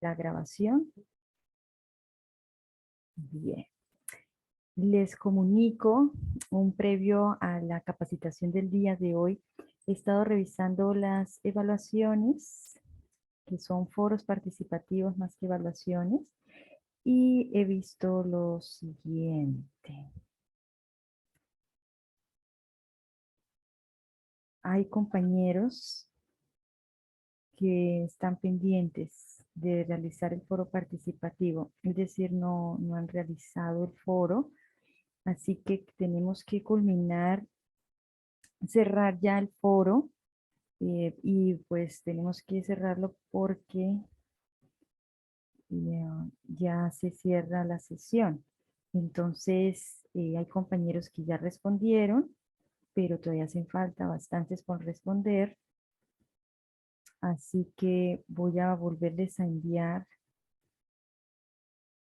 la grabación. Bien. Les comunico un previo a la capacitación del día de hoy. He estado revisando las evaluaciones, que son foros participativos más que evaluaciones, y he visto lo siguiente. Hay compañeros que están pendientes de realizar el foro participativo, es decir, no han realizado el foro, así que tenemos que culminar, cerrar ya el foro y pues tenemos que cerrarlo porque ya se cierra la sesión. Entonces, hay compañeros que ya respondieron, pero todavía hacen falta bastantes por responder. Así que voy a volverles a enviar.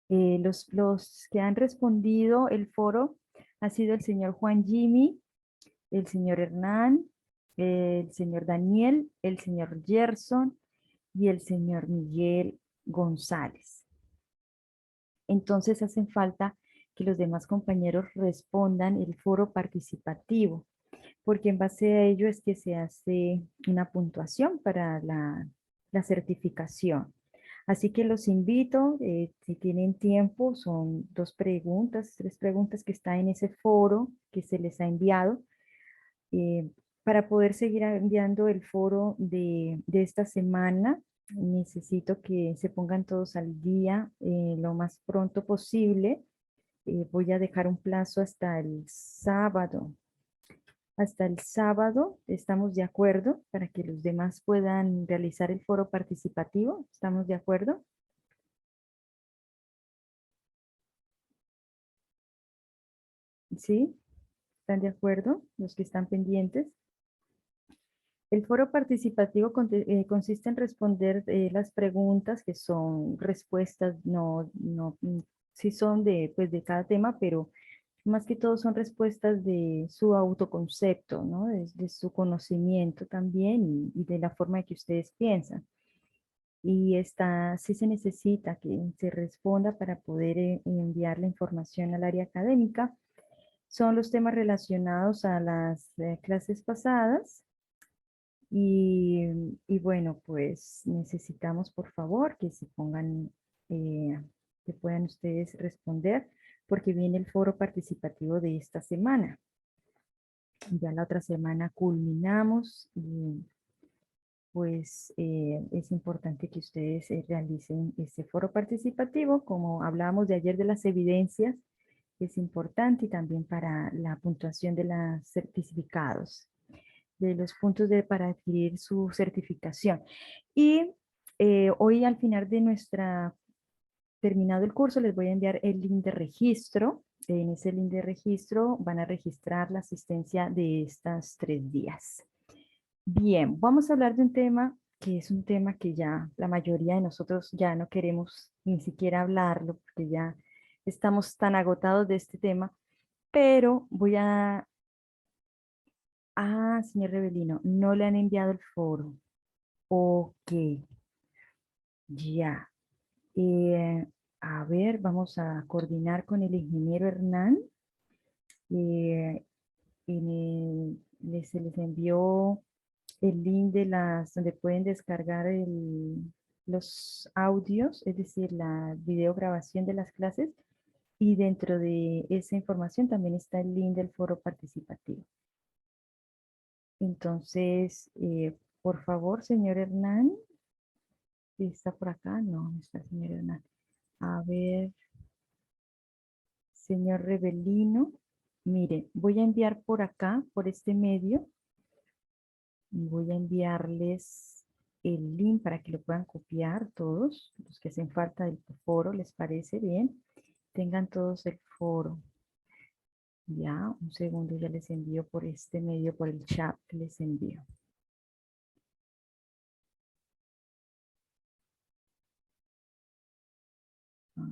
Los que han respondido el foro ha sido el señor Juan Jimmy, el señor Hernán, el señor Daniel, el señor Gerson y el señor Miguel González. Entonces hacen falta que los demás compañeros respondan el foro participativo, porque en base a ello es que se hace una puntuación para la certificación. Así que los invito, si tienen tiempo, son 2 preguntas, 3 preguntas que están en ese foro que se les ha enviado, eh, para poder seguir enviando el foro de esta semana. Necesito que se pongan todos al día lo más pronto posible. Voy a dejar un plazo hasta el sábado. Hasta el sábado, ¿estamos de acuerdo? Para que los demás puedan realizar el foro participativo. ¿Estamos de acuerdo? ¿Sí? ¿Están de acuerdo los que están pendientes? El foro participativo consiste en responder las preguntas que son respuestas, sí son de, pues, de cada tema, pero más que todo son respuestas de su autoconcepto, ¿no? De su conocimiento también y de la forma en que ustedes piensan. Y esta sí se necesita que se responda para poder enviar la información al área académica. Son los temas relacionados a las clases pasadas y bueno, pues necesitamos por favor que se pongan, que puedan ustedes responder porque viene el foro participativo de esta semana. Ya la otra semana culminamos y pues es importante que ustedes realicen este foro participativo, como hablábamos de ayer de las evidencias, es importante y también para la puntuación de los certificados, de los puntos para adquirir su certificación. Y hoy al final de terminado el curso, les voy a enviar el link de registro. En ese link de registro van a registrar la asistencia de estas 3 días. Bien, vamos a hablar de un tema que es un tema que ya la mayoría de nosotros ya no queremos ni siquiera hablarlo porque ya estamos tan agotados de este tema, pero voy a... Ah, señor Rebelino, no le han enviado el foro. Ok, ya. Eh, a ver, vamos a coordinar con el ingeniero Hernán. Eh, se les envió el link de donde pueden descargar los audios, es decir, la videograbación de las clases. Y dentro de esa información también está el link del foro participativo. Entonces, por favor, señor Hernán, ¿está por acá? No, no está el señor Hernán. A ver, señor Rebelino, mire, voy a enviar por acá, por este medio, y voy a enviarles el link para que lo puedan copiar todos, los que hacen falta del foro, ¿les parece bien? Tengan todos el foro. Ya, un segundo, ya les envío por este medio, por el chat que les envío. Ah,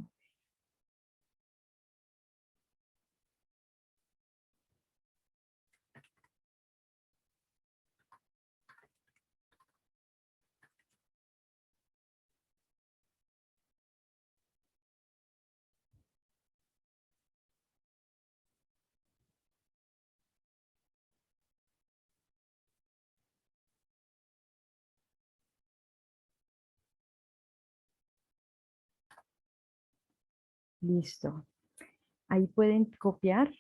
Listo. Ahí pueden copiar.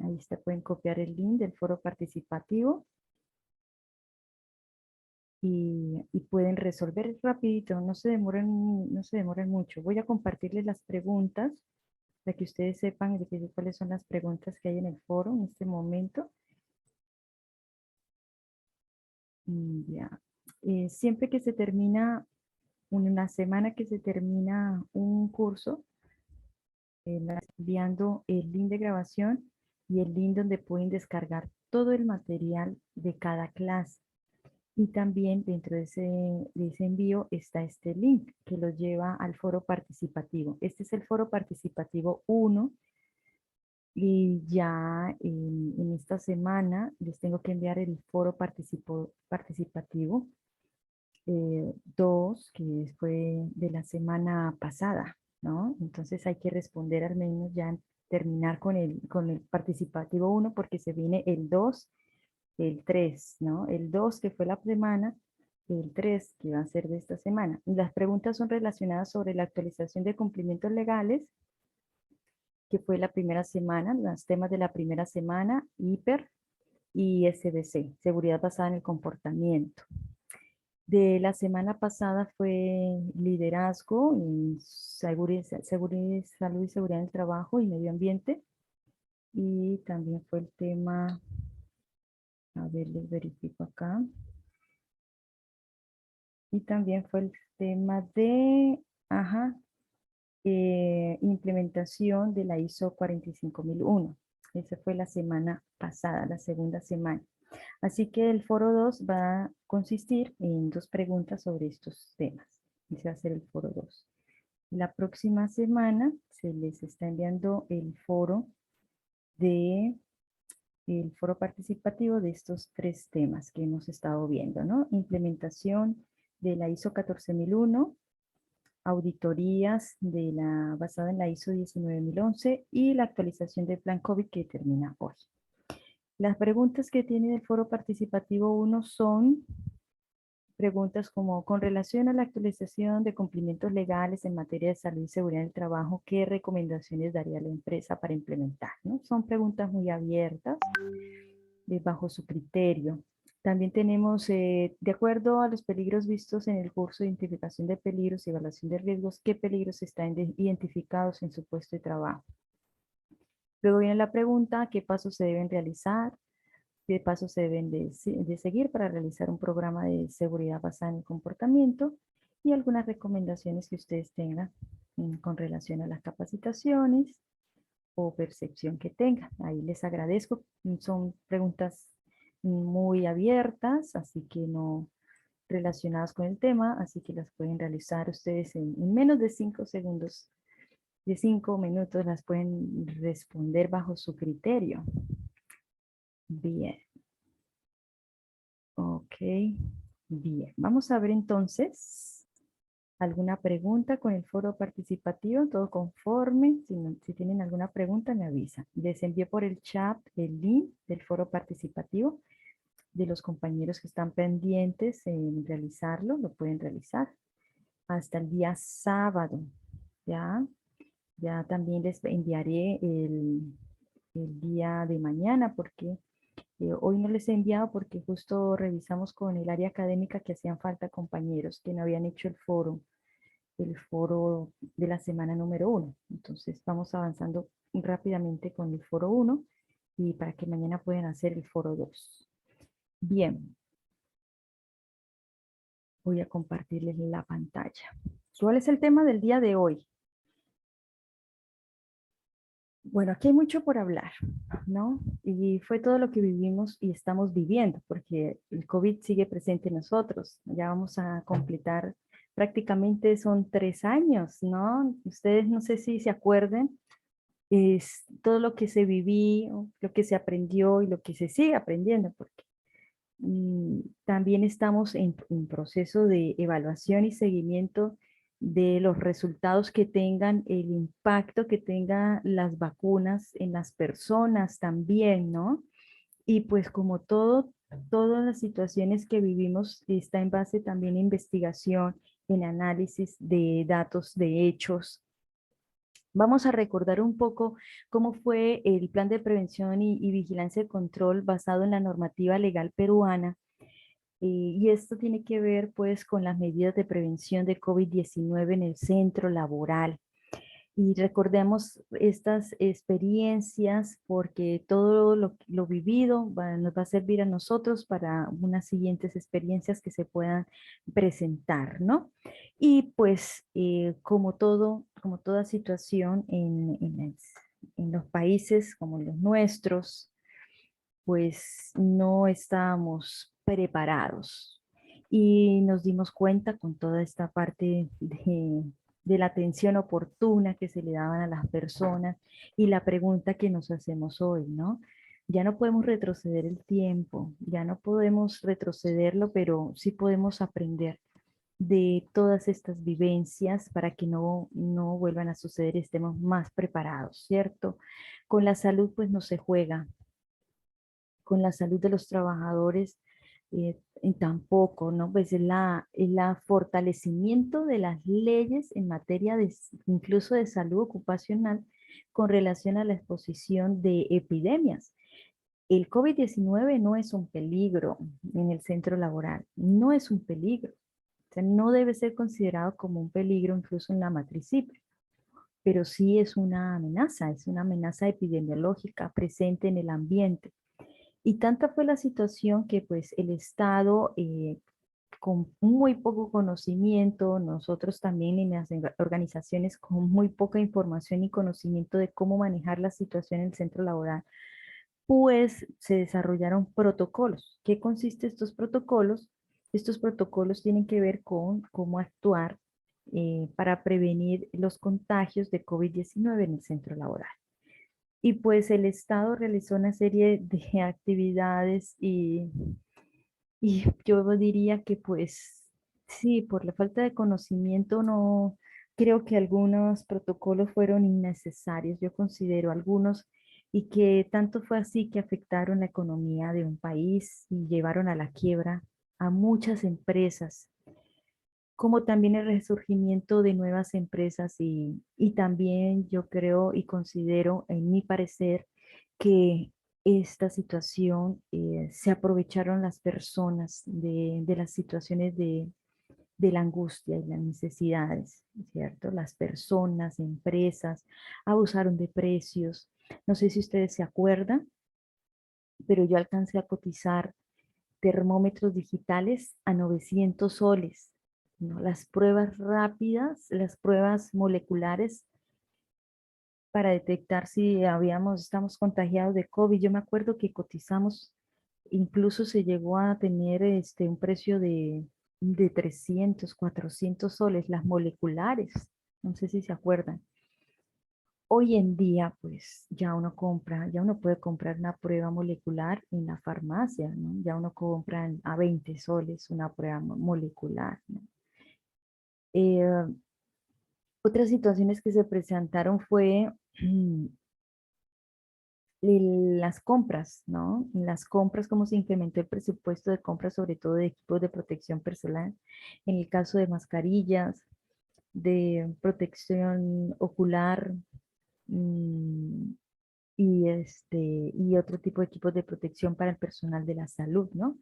Ahí está, pueden copiar el link del foro participativo y pueden resolver rapidito, no se demoran mucho. Voy a compartirles las preguntas para que ustedes sepan cuáles son las preguntas que hay en el foro en este momento. Ya. Siempre que se termina, una semana que se termina un curso, enviando el link de grabación y el link donde pueden descargar todo el material de cada clase. Y también dentro de ese envío está este link que los lleva al foro participativo. Este es el foro participativo 1 y ya en esta semana les tengo que enviar el foro participativo 2, que fue de la semana pasada, ¿no? Entonces hay que responder al menos ya terminar con el participativo 1 porque se viene el 2, el 3, ¿no? El 2 que fue la semana, el 3 que va a ser de esta semana. Las preguntas son relacionadas sobre la actualización de cumplimientos legales, que fue la primera semana, los temas de la primera semana, hiper y SBC, seguridad basada en el comportamiento. De la semana pasada fue liderazgo en salud y seguridad en el trabajo y medio ambiente. Y también fue el tema, a ver, les verifico acá. Y también fue el tema de, implementación de la ISO 45001. Esa fue la semana pasada, la segunda semana. Así que el foro 2 va a consistir en 2 preguntas sobre estos temas. Ese va a ser el foro 2. La próxima semana se les está enviando el foro participativo de estos 3 temas que hemos estado viendo, ¿no? Implementación de la ISO 14001, auditorías basada en la ISO 19011 y la actualización del plan COVID que termina hoy. Las preguntas que tiene el foro participativo 1 son preguntas como, con relación a la actualización de cumplimientos legales en materia de salud y seguridad del trabajo, ¿qué recomendaciones daría la empresa para implementar? ¿No? Son preguntas muy abiertas, bajo su criterio. También tenemos, de acuerdo a los peligros vistos en el curso de identificación de peligros y evaluación de riesgos, ¿qué peligros están identificados en su puesto de trabajo? Luego viene la pregunta, ¿qué pasos se deben realizar? ¿Qué pasos se deben de seguir para realizar un programa de seguridad basada en el comportamiento? Y algunas recomendaciones que ustedes tengan con relación a las capacitaciones o percepción que tengan. Ahí les agradezco. Son preguntas muy abiertas, así que no relacionadas con el tema, así que las pueden realizar ustedes en menos de 5 segundos, de 5 minutos, las pueden responder bajo su criterio. Bien. Ok, bien. Vamos a ver entonces alguna pregunta con el foro participativo, todo conforme. Si tienen alguna pregunta, me avisan. Les envié por el chat el link del foro participativo de los compañeros que están pendientes en realizarlo, lo pueden realizar hasta el día sábado. Ya, ya también les enviaré el día de mañana porque hoy no les he enviado porque justo revisamos con el área académica que hacían falta compañeros que no habían hecho el foro de la semana número 1. Entonces vamos avanzando rápidamente con el foro 1 y para que mañana puedan hacer el foro 2. Bien, voy a compartirles la pantalla. ¿Cuál es el tema del día de hoy? Bueno, aquí hay mucho por hablar, ¿no? Y fue todo lo que vivimos y estamos viviendo, porque el COVID sigue presente en nosotros. Ya vamos a completar, prácticamente son 3 años, ¿no? Ustedes no sé si se acuerden, es todo lo que se vivió, lo que se aprendió y lo que se sigue aprendiendo, porque también estamos en proceso de evaluación y seguimiento de los resultados que tengan, el impacto que tengan las vacunas en las personas también, ¿no? Y pues como todo, todas las situaciones que vivimos está en base también a investigación, en análisis de datos, de hechos. Vamos a recordar un poco cómo fue el plan de prevención y vigilancia de control basado en la normativa legal peruana. Y esto tiene que ver pues con las medidas de prevención de COVID-19 en el centro laboral. Y recordemos estas experiencias porque todo lo vivido nos va a servir a nosotros para unas siguientes experiencias que se puedan presentar, ¿no? Y pues como toda situación en los países como los nuestros, pues no estábamos preparados y nos dimos cuenta con toda esta parte de la atención oportuna que se le daban a las personas y la pregunta que nos hacemos hoy, ¿no? Ya no podemos retroceder el tiempo, ya no podemos retrocederlo, pero sí podemos aprender de todas estas vivencias para que no vuelvan a suceder, estemos más preparados, ¿cierto? Con la salud pues no se juega, con la salud de los trabajadores y tampoco, ¿no? Pues es la fortalecimiento de las leyes en materia de, incluso de salud ocupacional con relación a la exposición de epidemias. El COVID-19 no es un peligro en el centro laboral, no es un peligro. O sea, no debe ser considerado como un peligro incluso en la matriz CIPRE, pero sí es una amenaza epidemiológica presente en el ambiente. Y tanta fue la situación que pues el Estado, con muy poco conocimiento, nosotros también en las organizaciones con muy poca información y conocimiento de cómo manejar la situación en el centro laboral, pues se desarrollaron protocolos. ¿Qué consiste estos protocolos? Estos protocolos tienen que ver con cómo actuar para prevenir los contagios de COVID-19 en el centro laboral. Y pues el Estado realizó una serie de actividades y yo diría que pues sí, por la falta de conocimiento no creo que algunos protocolos fueron innecesarios, yo considero algunos, y que tanto fue así que afectaron la economía de un país y llevaron a la quiebra a muchas empresas, como también el resurgimiento de nuevas empresas y también yo creo y considero, en mi parecer, que esta situación se aprovecharon las personas de las situaciones de la angustia y las necesidades, ¿cierto? Las personas, empresas, abusaron de precios. No sé si ustedes se acuerdan, pero yo alcancé a cotizar termómetros digitales a 900 soles, ¿no? Las pruebas rápidas, las pruebas moleculares para detectar si estamos contagiados de COVID. Yo me acuerdo que cotizamos, incluso se llegó a tener un precio de 300, 400 soles, las moleculares. No sé si se acuerdan. Hoy en día, pues ya uno puede comprar una prueba molecular en la farmacia, ¿no? Ya uno compra a 20 soles una prueba molecular, ¿no? Eh, Otras situaciones que se presentaron fue las compras, ¿no? Las compras, cómo se incrementó el presupuesto de compras, sobre todo de equipos de protección personal, en el caso de mascarillas, de protección ocular, mm, y otro tipo de equipos de protección para el personal de la salud, ¿no?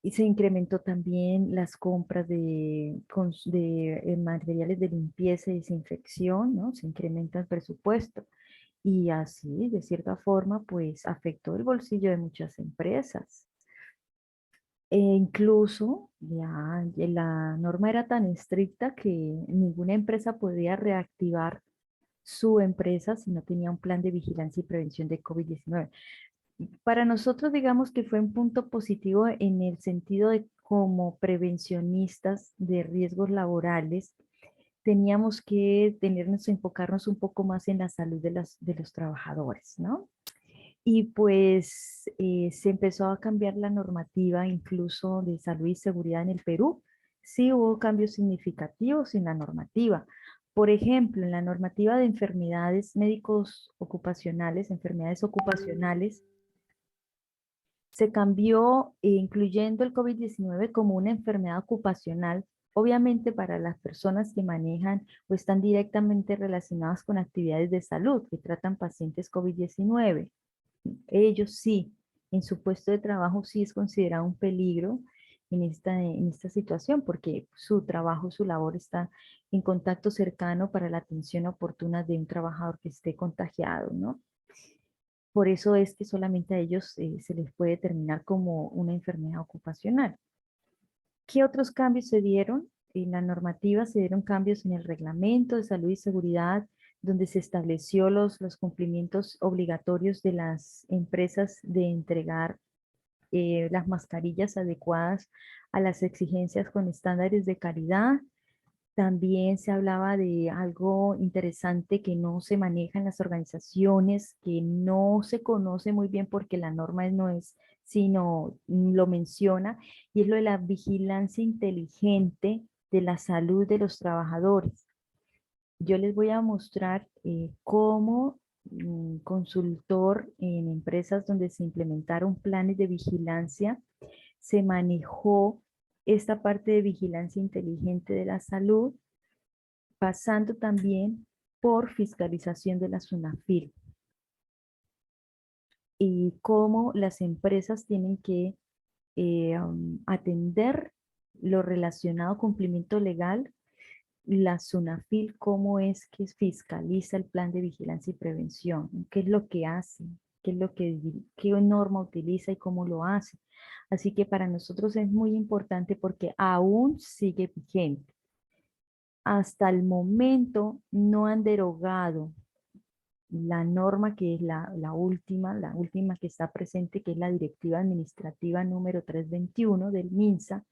Y se incrementó también las compras de materiales de limpieza y desinfección, ¿no? Se incrementa el presupuesto. Y así, de cierta forma, pues afectó el bolsillo de muchas empresas. E incluso ya la norma era tan estricta que ninguna empresa podía reactivar su empresa si no tenía un plan de vigilancia y prevención de COVID-19. Para nosotros, digamos que fue un punto positivo en el sentido de como prevencionistas de riesgos laborales, teníamos que enfocarnos un poco más en la salud de los trabajadores, ¿no? Y pues se empezó a cambiar la normativa incluso de salud y seguridad en el Perú. Sí hubo cambios significativos en la normativa. Por ejemplo, en la normativa de enfermedades médicos ocupacionales, enfermedades ocupacionales, Se cambió, incluyendo el COVID-19 como una enfermedad ocupacional, obviamente para las personas que manejan o están directamente relacionadas con actividades de salud que tratan pacientes COVID-19. Ellos sí, en su puesto de trabajo sí es considerado un peligro en esta situación porque su trabajo, su labor está en contacto cercano para la atención oportuna de un trabajador que esté contagiado, ¿no? Por eso es que solamente a ellos se les puede determinar como una enfermedad ocupacional. ¿Qué otros cambios se dieron? En la normativa se dieron cambios en el reglamento de salud y seguridad, donde se estableció los cumplimientos obligatorios de las empresas de entregar las mascarillas adecuadas a las exigencias con estándares de calidad. También se hablaba de algo interesante que no se maneja en las organizaciones, que no se conoce muy bien porque la norma no es, sino lo menciona, y es lo de la vigilancia inteligente de la salud de los trabajadores. Yo les voy a mostrar cómo consultor en empresas donde se implementaron planes de vigilancia, se manejó esta parte de vigilancia inteligente de la salud, pasando también por fiscalización de la SUNAFIL y cómo las empresas tienen que atender lo relacionado a cumplimiento legal, la SUNAFIL, cómo es que fiscaliza el plan de vigilancia y prevención, qué es lo que hace, qué es lo que, qué norma utiliza y cómo lo hace. Así que para nosotros es muy importante porque aún sigue vigente. Hasta el momento no han derogado la norma que es la última que está presente, que es la Directiva Administrativa número 321 del MINSA,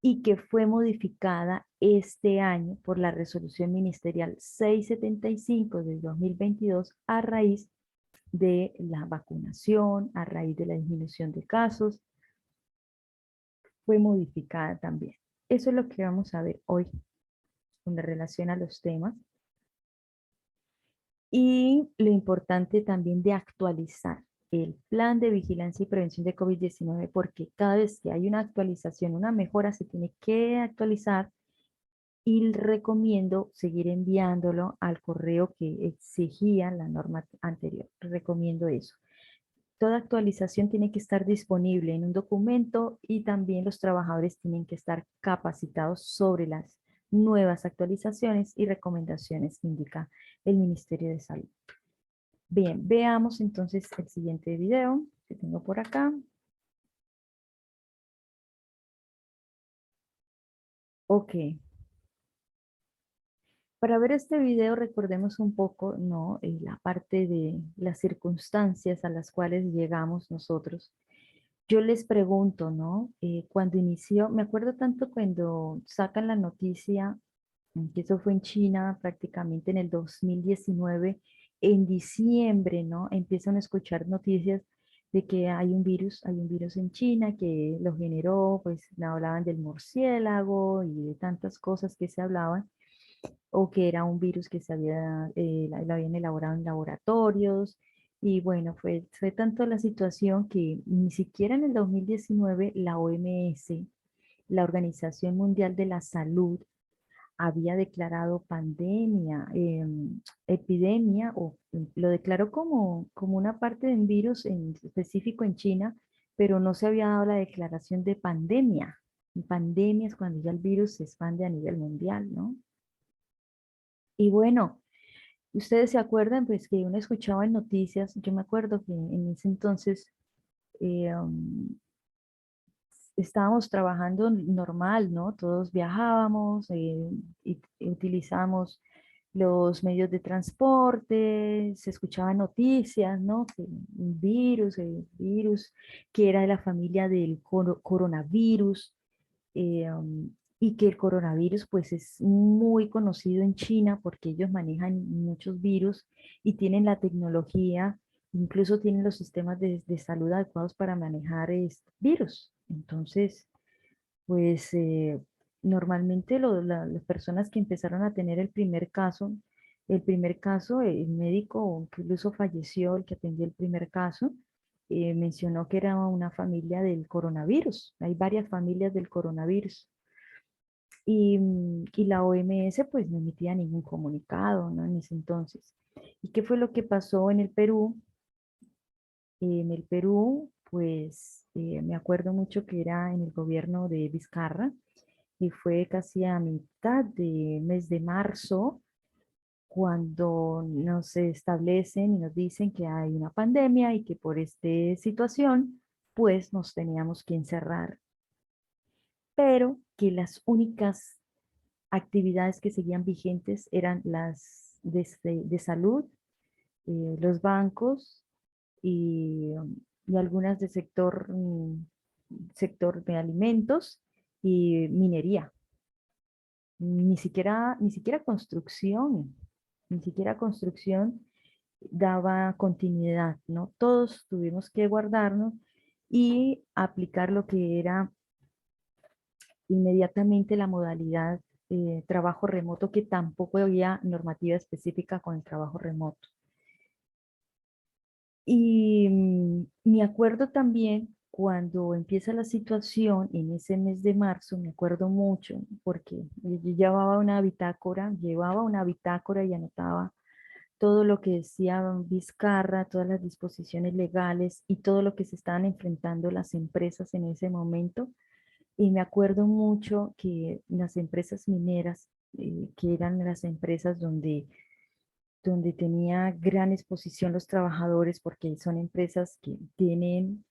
y que fue modificada este año por la Resolución Ministerial 675 del 2022 a raíz de la vacunación, a raíz de la disminución de casos, fue modificada también. Eso es lo que vamos a ver hoy con relación a los temas. Y lo importante también de actualizar el plan de vigilancia y prevención de COVID-19, porque cada vez que hay una actualización, una mejora, se tiene que actualizar y recomiendo seguir enviándolo al correo que exigía la norma anterior. Recomiendo eso. Toda actualización tiene que estar disponible en un documento y también los trabajadores tienen que estar capacitados sobre las nuevas actualizaciones y recomendaciones que indica el Ministerio de Salud. Bien, veamos entonces el siguiente video que tengo por acá. Ok, para ver este video recordemos un poco, ¿no? La parte de las circunstancias a las cuales llegamos nosotros. Yo les pregunto, ¿no? Cuando inició, me acuerdo tanto cuando sacan la noticia, que eso fue en China prácticamente en el 2019, en diciembre, ¿no? Empiezan a escuchar noticias de que hay un virus en China que lo generó, pues me hablaban del murciélago y de tantas cosas que se hablaban, o que era un virus que se había, lo habían elaborado en laboratorios. Y bueno, fue tanto la situación que ni siquiera en el 2019 la OMS, la Organización Mundial de la Salud, había declarado pandemia, epidemia, o lo declaró como una parte de un virus en específico en China, pero no se había dado la declaración de pandemia. Pandemia es cuando ya el virus se expande a nivel mundial, ¿no? Y bueno, ustedes se acuerdan, pues que uno escuchaba en noticias, yo me acuerdo que en ese entonces eh, um, estábamos trabajando normal, ¿no? Todos viajábamos y utilizábamos los medios de transporte, se escuchaban noticias, ¿no? Que un virus, el virus que era de la familia del coronavirus, y que el coronavirus pues es muy conocido en China porque ellos manejan muchos virus y tienen la tecnología, incluso tienen los sistemas de salud adecuados para manejar este virus. Entonces, pues normalmente las personas que empezaron a tener el primer caso, el médico incluso falleció, el que atendió el primer caso, mencionó que era una familia del coronavirus. Hay varias familias del coronavirus. Y la OMS pues no emitía ningún comunicado, ¿no? En ese entonces. ¿Y qué fue lo que pasó en el Perú? En el Perú, pues me acuerdo mucho que era en el gobierno de Vizcarra y fue casi a mitad de mes de marzo cuando nos establecen y nos dicen que hay una pandemia y que por esta situación, pues nos teníamos que encerrar, pero que las únicas actividades que seguían vigentes eran las de salud, los bancos y algunas de sector de alimentos y minería. Ni siquiera construcción, ni siquiera construcción daba continuidad, ¿no? Todos tuvimos que guardarnos y aplicar lo que era inmediatamente la modalidad trabajo remoto, que tampoco había normativa específica con el trabajo remoto. Y me acuerdo también cuando empieza la situación en ese mes de marzo, me acuerdo mucho porque yo llevaba una bitácora y anotaba todo lo que decía Vizcarra, todas las disposiciones legales y todo lo que se estaban enfrentando las empresas en ese momento. Y me acuerdo mucho que las empresas mineras, que eran las empresas donde tenía gran exposición los trabajadores, porque son empresas que tienen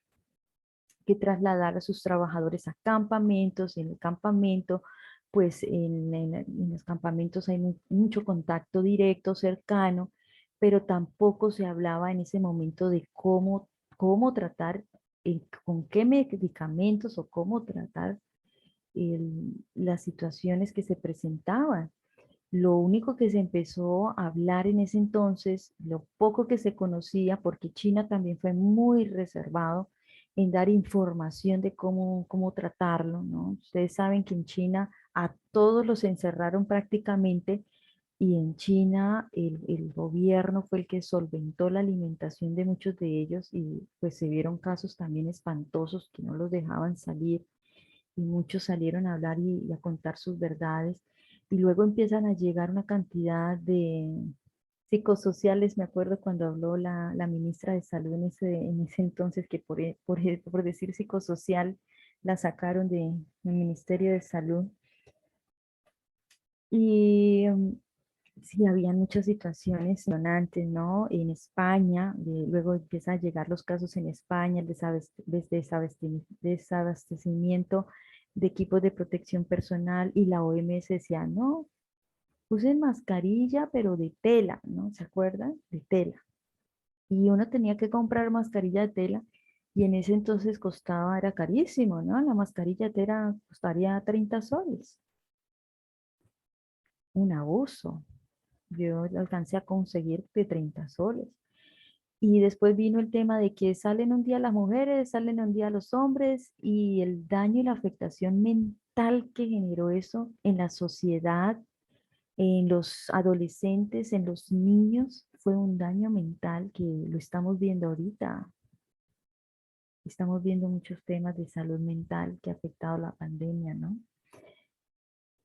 que trasladar a sus trabajadores a campamentos, y en el campamento, pues en los campamentos hay mucho contacto directo, cercano, pero tampoco se hablaba en ese momento de cómo tratar, con qué medicamentos o cómo tratar las situaciones que se presentaban. Lo único que se empezó a hablar en ese entonces, lo poco que se conocía, porque China también fue muy reservado en dar información de cómo tratarlo, ¿no? Ustedes saben que en China a todos los encerraron prácticamente y en China el gobierno fue el que solventó la alimentación de muchos de ellos y pues se vieron casos también espantosos que no los dejaban salir y muchos salieron a hablar y a contar sus verdades. Y luego empiezan a llegar una cantidad de psicosociales. Me acuerdo cuando habló la ministra de Salud en ese entonces, que por decir psicosocial la sacaron del Ministerio de Salud. Y sí, había muchas situaciones impresionantes, ¿no? En España, luego empiezan a llegar los casos en España, el desabastecimiento de equipos de protección personal y la OMS decía, no, usen mascarilla, pero de tela, ¿no? ¿Se acuerdan? De tela. Y uno tenía que comprar mascarilla de tela y en ese entonces costaba, era carísimo, ¿no? La mascarilla de tela costaría 30 soles, un abuso. Yo alcancé a conseguir de 30 soles. Y después vino el tema de que salen un día las mujeres, salen un día los hombres y el daño y la afectación mental que generó eso en la sociedad, en los adolescentes, en los niños, fue un daño mental que lo estamos viendo ahorita. Estamos viendo muchos temas de salud mental que ha afectado la pandemia, ¿no?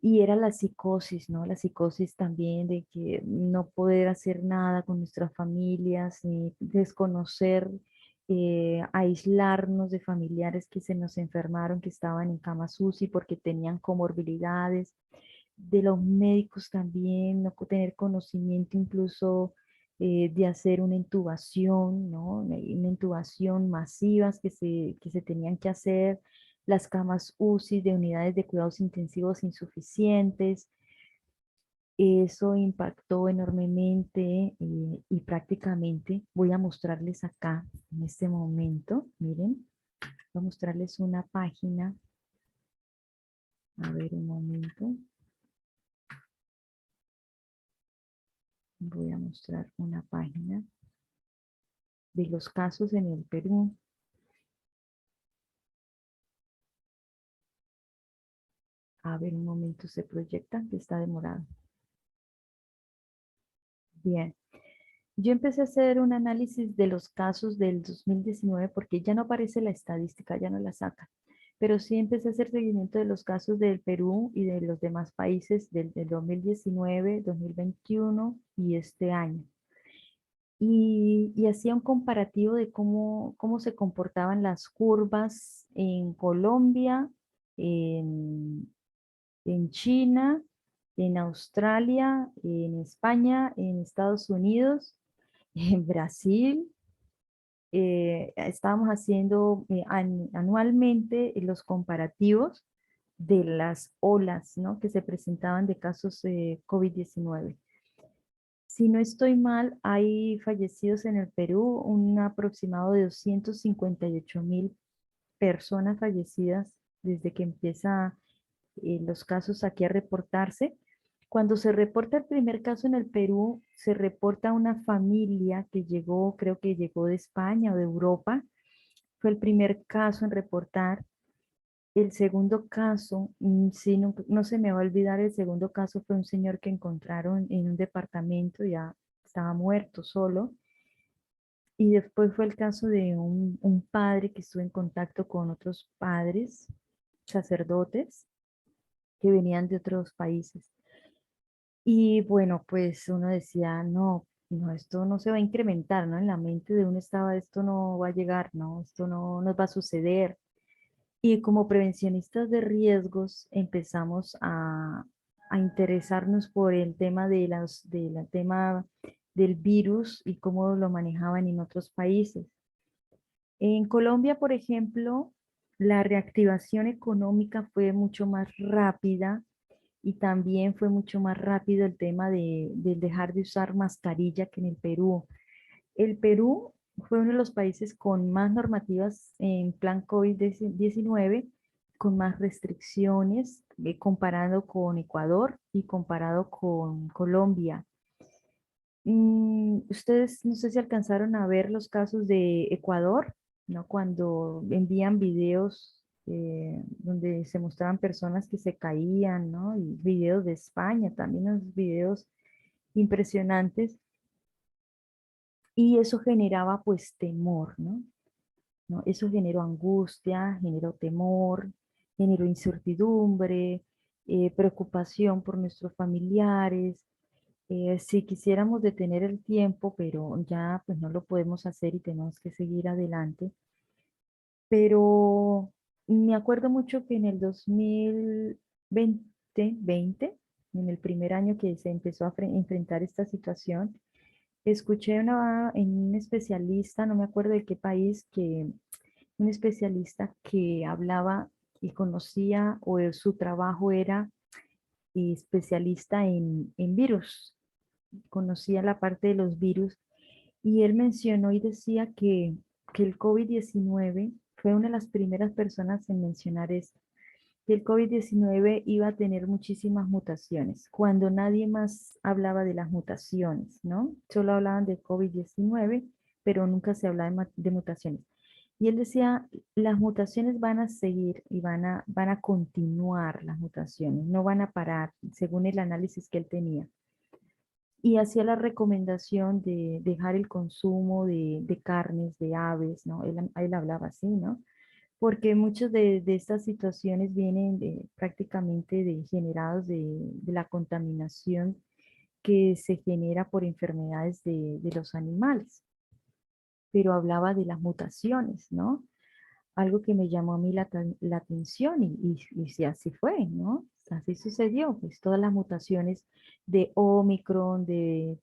Y era la psicosis, ¿no? La psicosis también de que no poder hacer nada con nuestras familias, desconocer, aislarnos de familiares que se nos enfermaron, que estaban en camas UCI porque tenían comorbilidades, de los médicos también, no tener conocimiento incluso de hacer una intubación, ¿no? Una intubación masivas que se tenían que hacer, las camas UCI de unidades de cuidados intensivos insuficientes. Eso impactó enormemente y prácticamente voy a mostrarles acá en este momento, miren, voy a mostrarles una página, a ver un momento, voy a mostrar una página de los casos en el Perú. A ver un momento, se proyecta que está demorado. Bien. Yo empecé a hacer un análisis de los casos del 2019 porque ya no aparece la estadística, ya no la saca. Pero sí empecé a hacer seguimiento de los casos del Perú y de los demás países del 2019, 2021 y este año. Y hacía un comparativo de cómo se comportaban las curvas en Colombia, en, en China, en Australia, en España, en Estados Unidos, en Brasil. Estábamos haciendo anualmente los comparativos de las olas, ¿no?, que se presentaban de casos de COVID-19. Si no estoy mal, hay fallecidos en el Perú, un aproximado de 258.000 personas fallecidas desde que empieza los casos aquí a reportarse. Cuando se reporta el primer caso en el Perú, se reporta una familia que llegó, creo que llegó de España o de Europa. Fue el primer caso en reportar. El segundo caso, sí, no, no se me va a olvidar, el segundo caso fue un señor que encontraron en un departamento, ya estaba muerto solo. Y después fue el caso de un padre que estuvo en contacto con otros padres, sacerdotes, que venían de otros países. Y bueno, pues uno decía, no, no, esto no se va a incrementar, ¿no? En la mente de uno estaba, esto no va a llegar, no, esto no nos va a suceder. Y como prevencionistas de riesgos empezamos a interesarnos por el tema del tema del virus y cómo lo manejaban en otros países. En Colombia, por ejemplo, la reactivación económica fue mucho más rápida y también fue mucho más rápido el tema de dejar de usar mascarilla que en el Perú. El Perú fue uno de los países con más normativas en plan COVID-19, con más restricciones, comparado con Ecuador y comparado con Colombia. Ustedes no sé si alcanzaron a ver los casos de Ecuador, ¿no? Cuando envían videos donde se mostraban personas que se caían, ¿no? Y videos de España, también unos videos impresionantes. Y eso generaba pues temor, ¿no? ¿No? Eso generó angustia, generó temor, generó incertidumbre, preocupación por nuestros familiares. Si quisiéramos detener el tiempo, pero ya pues no lo podemos hacer y tenemos que seguir adelante. Pero me acuerdo mucho que en el 2020, en el primer año que se empezó a enfrentar esta situación, escuché en un especialista, no me acuerdo de qué país, que un especialista que hablaba y conocía o su trabajo era especialista en virus, conocía la parte de los virus y él mencionó y decía que el COVID-19 fue una de las primeras personas en mencionar esto, que el COVID-19 iba a tener muchísimas mutaciones, cuando nadie más hablaba de las mutaciones, ¿no? Solo hablaban de COVID-19, pero nunca se hablaba de mutaciones. Y él decía, las mutaciones van a seguir y van a continuar las mutaciones, no van a parar, según el análisis que él tenía. Y hacía la recomendación de dejar el consumo de carnes, de aves, ¿no? Él hablaba así, ¿no? Porque muchas de estas situaciones vienen prácticamente generados de la contaminación que se genera por enfermedades de los animales. Pero hablaba de las mutaciones, ¿no? Algo que me llamó a mí la atención y sí, así fue, ¿no? Así sucedió, pues todas las mutaciones de Omicron, de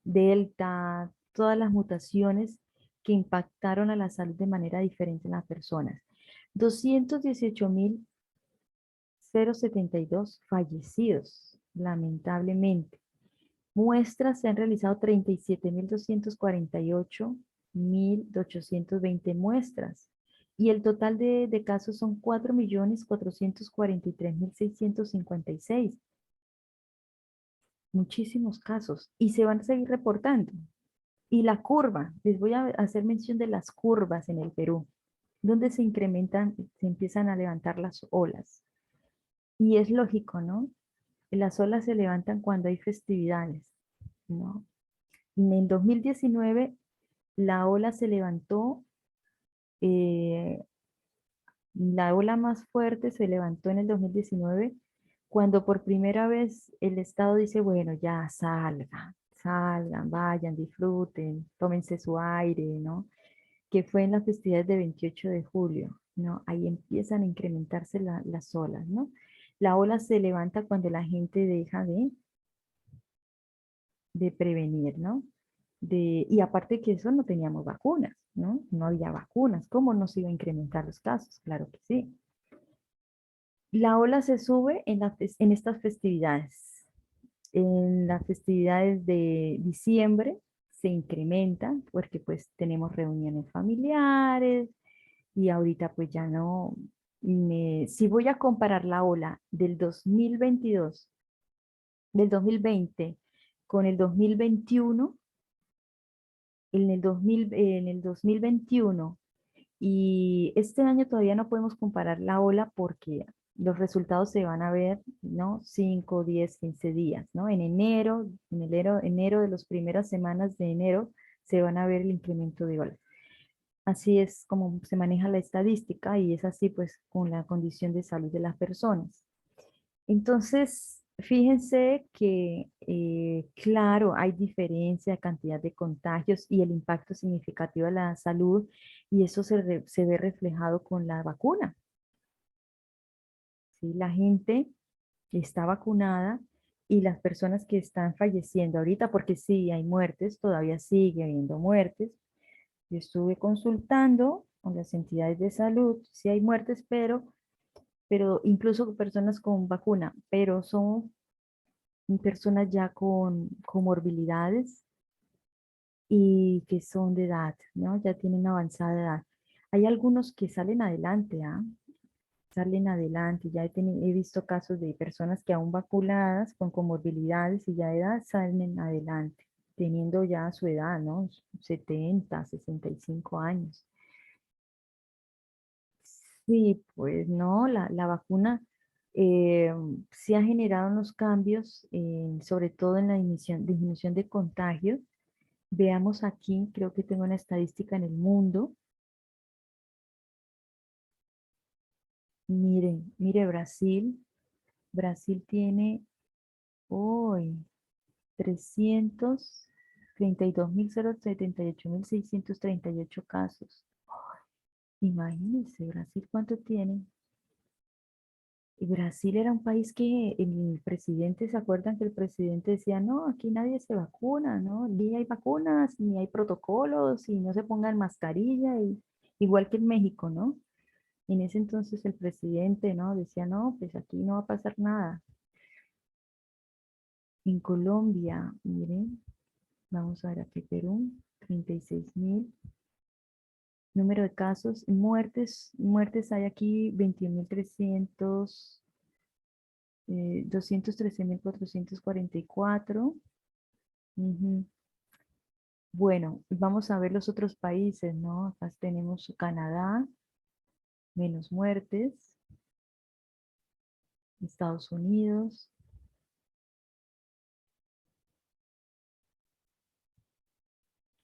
Delta, todas las mutaciones que impactaron a la salud de manera diferente en las personas. 218.072 fallecidos, lamentablemente. Muestras se han realizado 37.248.820 muestras y el total de casos son 4.443.656. Muchísimos casos y se van a seguir reportando. Y la curva, les voy a hacer mención de las curvas en el Perú, donde se incrementan, se empiezan a levantar las olas. Y es lógico, ¿no? Las olas se levantan cuando hay festividades, ¿no? En el 2019 la ola se levantó, eh, la ola más fuerte se levantó en el 2019 cuando por primera vez el Estado dice, bueno, ya salgan, salgan, vayan, disfruten, tómense su aire, ¿no? Que fue en las festividades de 28 de julio, ¿no? Ahí empiezan a incrementarse las olas, ¿no? La ola se levanta cuando la gente deja de prevenir, ¿no? Y aparte que eso no teníamos vacunas, ¿no? No había vacunas. ¿Cómo nos iba a incrementar los casos? Claro que sí. La ola se sube en estas festividades. En las festividades de diciembre se incrementa porque pues tenemos reuniones familiares y ahorita pues ya no. Si voy a comparar la ola del 2022, del 2020 con el 2021, en el 2021 y este año todavía no podemos comparar la ola porque los resultados se van a ver, ¿no? 5, 10, 15 días, ¿no? Enero de las primeras semanas de enero se van a ver el incremento de ola. Así es como se maneja la estadística y es así pues con la condición de salud de las personas. Entonces, fíjense que, claro, hay diferencia de cantidad de contagios y el impacto significativo a la salud, y eso se ve reflejado con la vacuna. ¿Sí? La gente está vacunada y las personas que están falleciendo ahorita, porque sí, hay muertes, todavía sigue habiendo muertes. Yo estuve consultando con las entidades de salud, sí hay muertes, pero incluso personas con vacuna, pero son personas ya con comorbilidades y que son de edad, ¿no? Ya tienen avanzada edad. Hay algunos que salen adelante, ¿ah? Salen adelante. Ya he visto casos de personas que aún vacunadas con comorbilidades y ya de edad salen adelante, teniendo ya su edad, ¿no? 70, 65 años. Sí, pues no, la vacuna eh, sí ha generado unos cambios, sobre todo en la disminución de contagios. Veamos aquí, creo que tengo una estadística en el mundo. Miren, mire Brasil. Brasil tiene hoy 332.078.638 casos. Imagínense, Brasil, ¿cuánto tiene? Y Brasil era un país que el presidente, ¿se acuerdan que el presidente decía, no, aquí nadie se vacuna, ¿no? Ni hay vacunas, ni hay protocolos, y no se pongan mascarilla, igual que en México, ¿no? En ese entonces el presidente, ¿no? Decía, no, pues aquí no va a pasar nada. En Colombia, miren, vamos a ver aquí Perú, 36.000. Número de casos, muertes hay aquí 21.300, 213.444. Ujú. Bueno, vamos a ver los otros países, ¿no? Acá tenemos Canadá, menos muertes, Estados Unidos,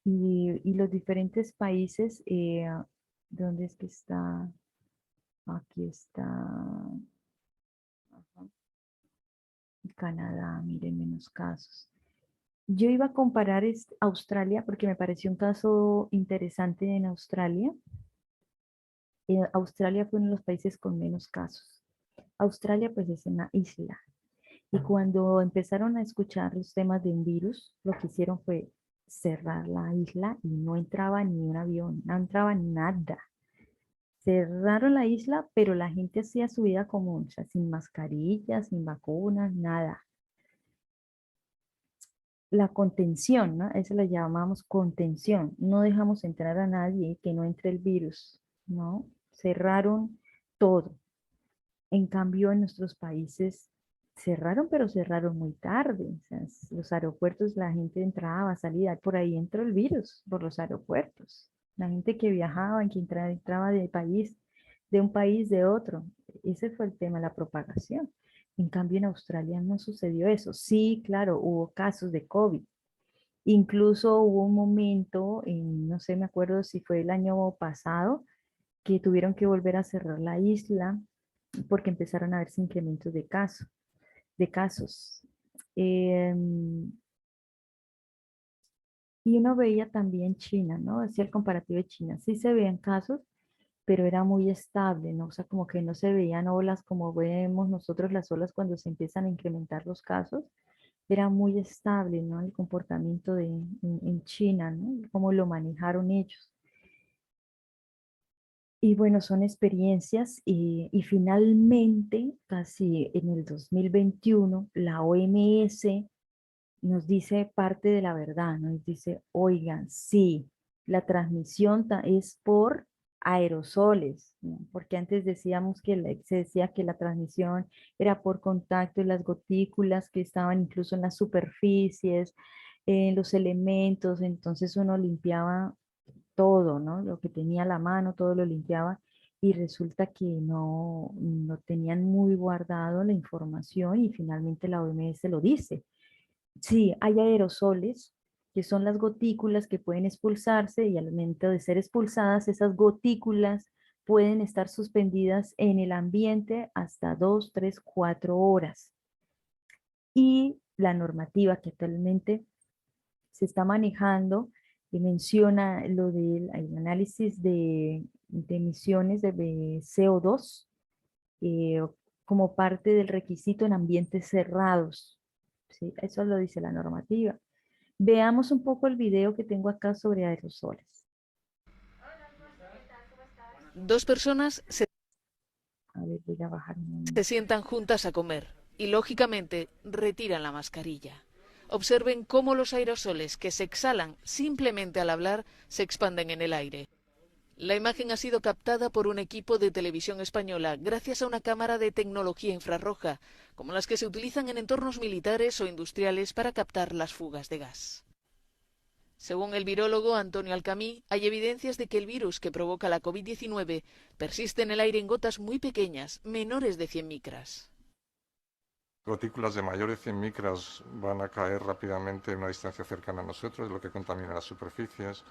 y los diferentes países, ¿dónde es que está? Aquí está, ajá, Canadá, miren, menos casos. Yo iba a comparar Australia porque me pareció un caso interesante en Australia. Australia fue uno de los países con menos casos. Australia pues es una isla. Y cuando empezaron a escuchar los temas de un virus, lo que hicieron fue cerrar la isla y no entraba ni un avión, no entraba nada. Cerraron la isla, pero la gente hacía su vida común, o sea, sin mascarillas, sin vacunas, nada. La contención, ¿no? Eso la llamamos contención. No dejamos entrar a nadie que no entre el virus, ¿no? Cerraron todo. En cambio, en nuestros países cerraron, pero cerraron muy tarde. O sea, los aeropuertos, la gente entraba, salía, por ahí entró el virus, por los aeropuertos. La gente que viajaba, que entraba de un país, de otro. Ese fue el tema, la propagación. En cambio, en Australia no sucedió eso. Sí, claro, hubo casos de COVID, Incluso hubo un momento, no sé, me acuerdo si fue el año pasado, que tuvieron que volver a cerrar la isla porque empezaron a verse incrementos de casos. Em, y uno veía también China, ¿no? Hacía el comparativo de China. Sí se veían casos, pero era muy estable, ¿no? O sea, como que no se veían olas como vemos nosotros las olas cuando se empiezan a incrementar los casos. Era muy estable, ¿no? El comportamiento en China, ¿no? Cómo lo manejaron ellos. Y bueno, son experiencias y finalmente, casi en el 2021, la OMS nos dice parte de la verdad, ¿no? Nos dice, oigan, sí, la transmisión es por aerosoles, ¿no? Porque antes decíamos que se decía que la transmisión era por contacto y las gotículas que estaban incluso en las superficies, en los elementos, entonces uno limpiaba todo, ¿no? Lo que tenía a la mano, todo lo limpiaba y resulta que no tenían muy guardado la información y finalmente la OMS lo dice. Sí, hay aerosoles, que son las gotículas que pueden expulsarse y al momento de ser expulsadas, esas gotículas pueden estar suspendidas en el ambiente hasta 2, 3, 4 horas. Y la normativa que actualmente se está manejando y menciona lo del el análisis de emisiones de CO2 eh, como parte del requisito en ambientes cerrados. ¿Sí? Eso lo dice la normativa. Veamos un poco el video que tengo acá sobre aerosoles. Dos personas A ver, voy a bajar un se momento. sientan juntas a comer y, lógicamente, retiran la mascarilla. Observen cómo los aerosoles que se exhalan simplemente al hablar se expanden en el aire. La imagen ha sido captada por un equipo de televisión española gracias a una cámara de tecnología infrarroja, como las que se utilizan en entornos militares o industriales para captar las fugas de gas. Según el virólogo Antonio Alcamí, hay evidencias de que el virus que provoca la COVID-19 persiste en el aire en gotas muy pequeñas, menores de 100 micras. Gotículas de mayor de 100 micras van a caer rápidamente en una distancia cercana a nosotros, lo que contamina las superficies.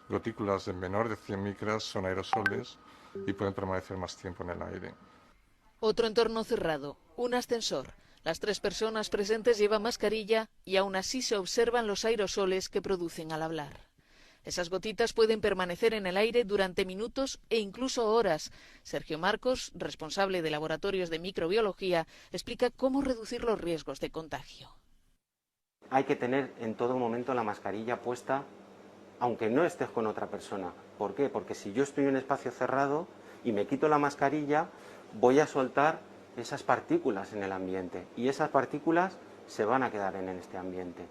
Gotículas de menor de 100 micras son aerosoles y pueden permanecer más tiempo en el aire. Otro entorno cerrado, un ascensor. Las tres personas presentes llevan mascarilla y aún así se observan los aerosoles que producen al hablar. Esas gotitas pueden permanecer en el aire durante minutos e incluso horas. Sergio Marcos, responsable de laboratorios de microbiología, explica cómo reducir los riesgos de contagio. Hay que tener en todo momento la mascarilla puesta, aunque no estés con otra persona. ¿Por qué? Porque si yo estoy en un espacio cerrado y me quito la mascarilla, voy a soltar esas partículas en el ambiente y esas partículas se van a quedar en este ambiente.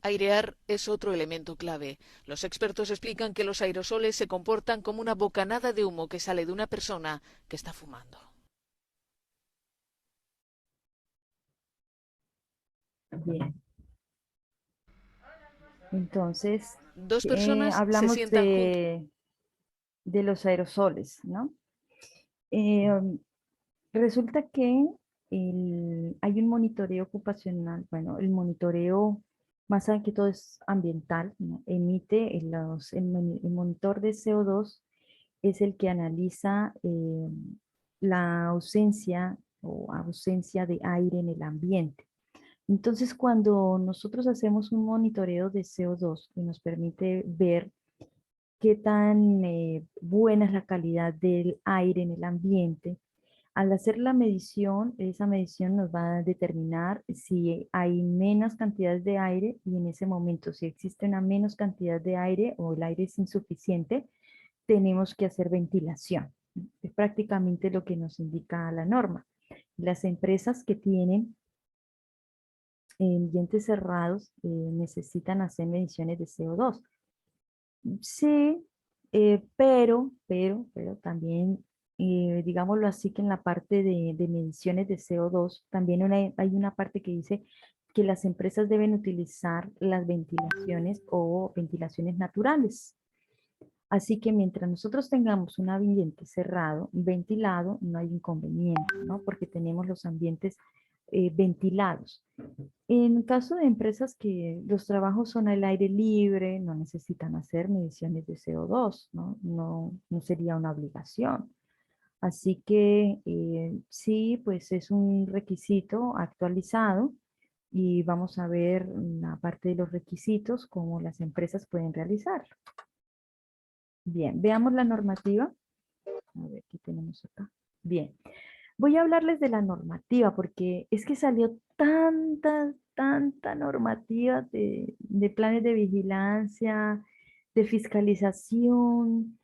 Airear es otro elemento clave. Los expertos explican que los aerosoles se comportan como una bocanada de humo que sale de una persona que está fumando. Bien, entonces Dos personas se hablamos sientan juntas. de los aerosoles, ¿no? Eh, Resulta que hay un monitoreo ocupacional, bueno, el monitoreo más que todo es ambiental, ¿no? Emite el monitor de CO2 es el que analiza la ausencia o ausencia de aire en el ambiente. Entonces, cuando nosotros hacemos un monitoreo de CO2 que nos permite ver qué tan buena es la calidad del aire en el ambiente, al hacer la medición, esa medición nos va a determinar si hay menos cantidades de aire y en ese momento, si existe una menos cantidad de aire o el aire es insuficiente, tenemos que hacer ventilación. Es prácticamente lo que nos indica la norma. Las empresas que tienen ambientes cerrados necesitan hacer mediciones de CO2. Sí, pero también, digámoslo así, que en la parte de mediciones de CO2, también hay una parte que dice que las empresas deben utilizar las ventilaciones o ventilaciones naturales. Así que mientras nosotros tengamos un ambiente cerrado, ventilado, no hay inconveniente, ¿no? Porque tenemos los ambientes ventilados. En caso de empresas que los trabajos son al aire libre, no necesitan hacer mediciones de CO2, ¿no? No sería una obligación. Así que sí, pues es un requisito actualizado y vamos a ver la parte de los requisitos, cómo las empresas pueden realizarlo. Bien, veamos la normativa. A ver, ¿qué tenemos acá? Bien, voy a hablarles de la normativa porque es que salió tanta normativa de planes de vigilancia, de fiscalización,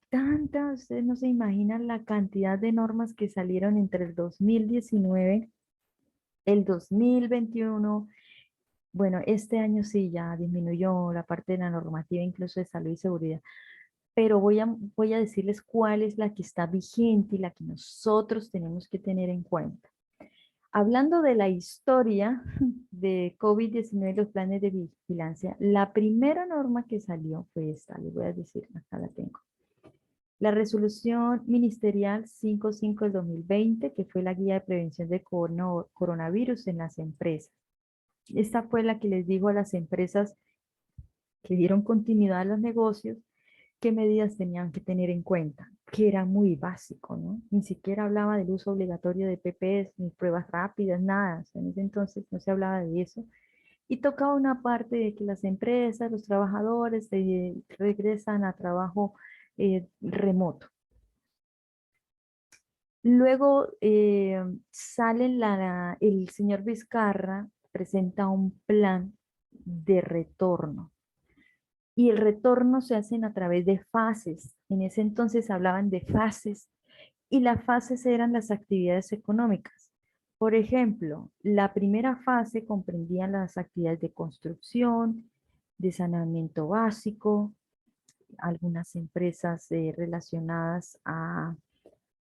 tantas, ustedes no se imaginan la cantidad de normas que salieron entre el 2019, el 2021. Bueno, este año sí ya disminuyó la parte de la normativa, incluso de salud y seguridad, pero voy a decirles cuál es la que está vigente y la que nosotros tenemos que tener en cuenta. Hablando de la historia de COVID-19 y los planes de vigilancia, la primera norma que salió fue esta, les voy a decir, acá la tengo. La resolución ministerial 55 del 2020, que fue la guía de prevención de coronavirus en las empresas. Esta fue la que les dijo a las empresas que dieron continuidad a los negocios qué medidas tenían que tener en cuenta, que era muy básico, ¿no? Ni siquiera hablaba del uso obligatorio de PPS, ni pruebas rápidas, nada. O sea, en ese entonces no se hablaba de eso. Y tocaba una parte de que las empresas, los trabajadores regresan a trabajo remoto. Luego sale el señor Vizcarra, presenta un plan de retorno. Y el retorno se hacen a través de fases. En ese entonces hablaban de fases y las fases eran las actividades económicas. Por ejemplo, la primera fase comprendía las actividades de construcción, de saneamiento básico, algunas empresas relacionadas a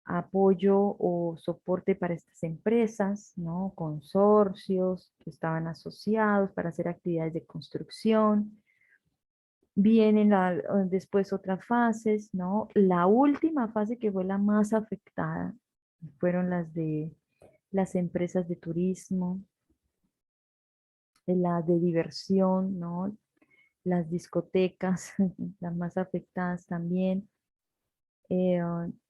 apoyo o soporte para estas empresas, ¿no? Consorcios que estaban asociados para hacer actividades de construcción. Vienen después otras fases, ¿no? La última fase que fue la más afectada fueron las de las empresas de turismo, las de diversión, ¿no? Las discotecas, las más afectadas también.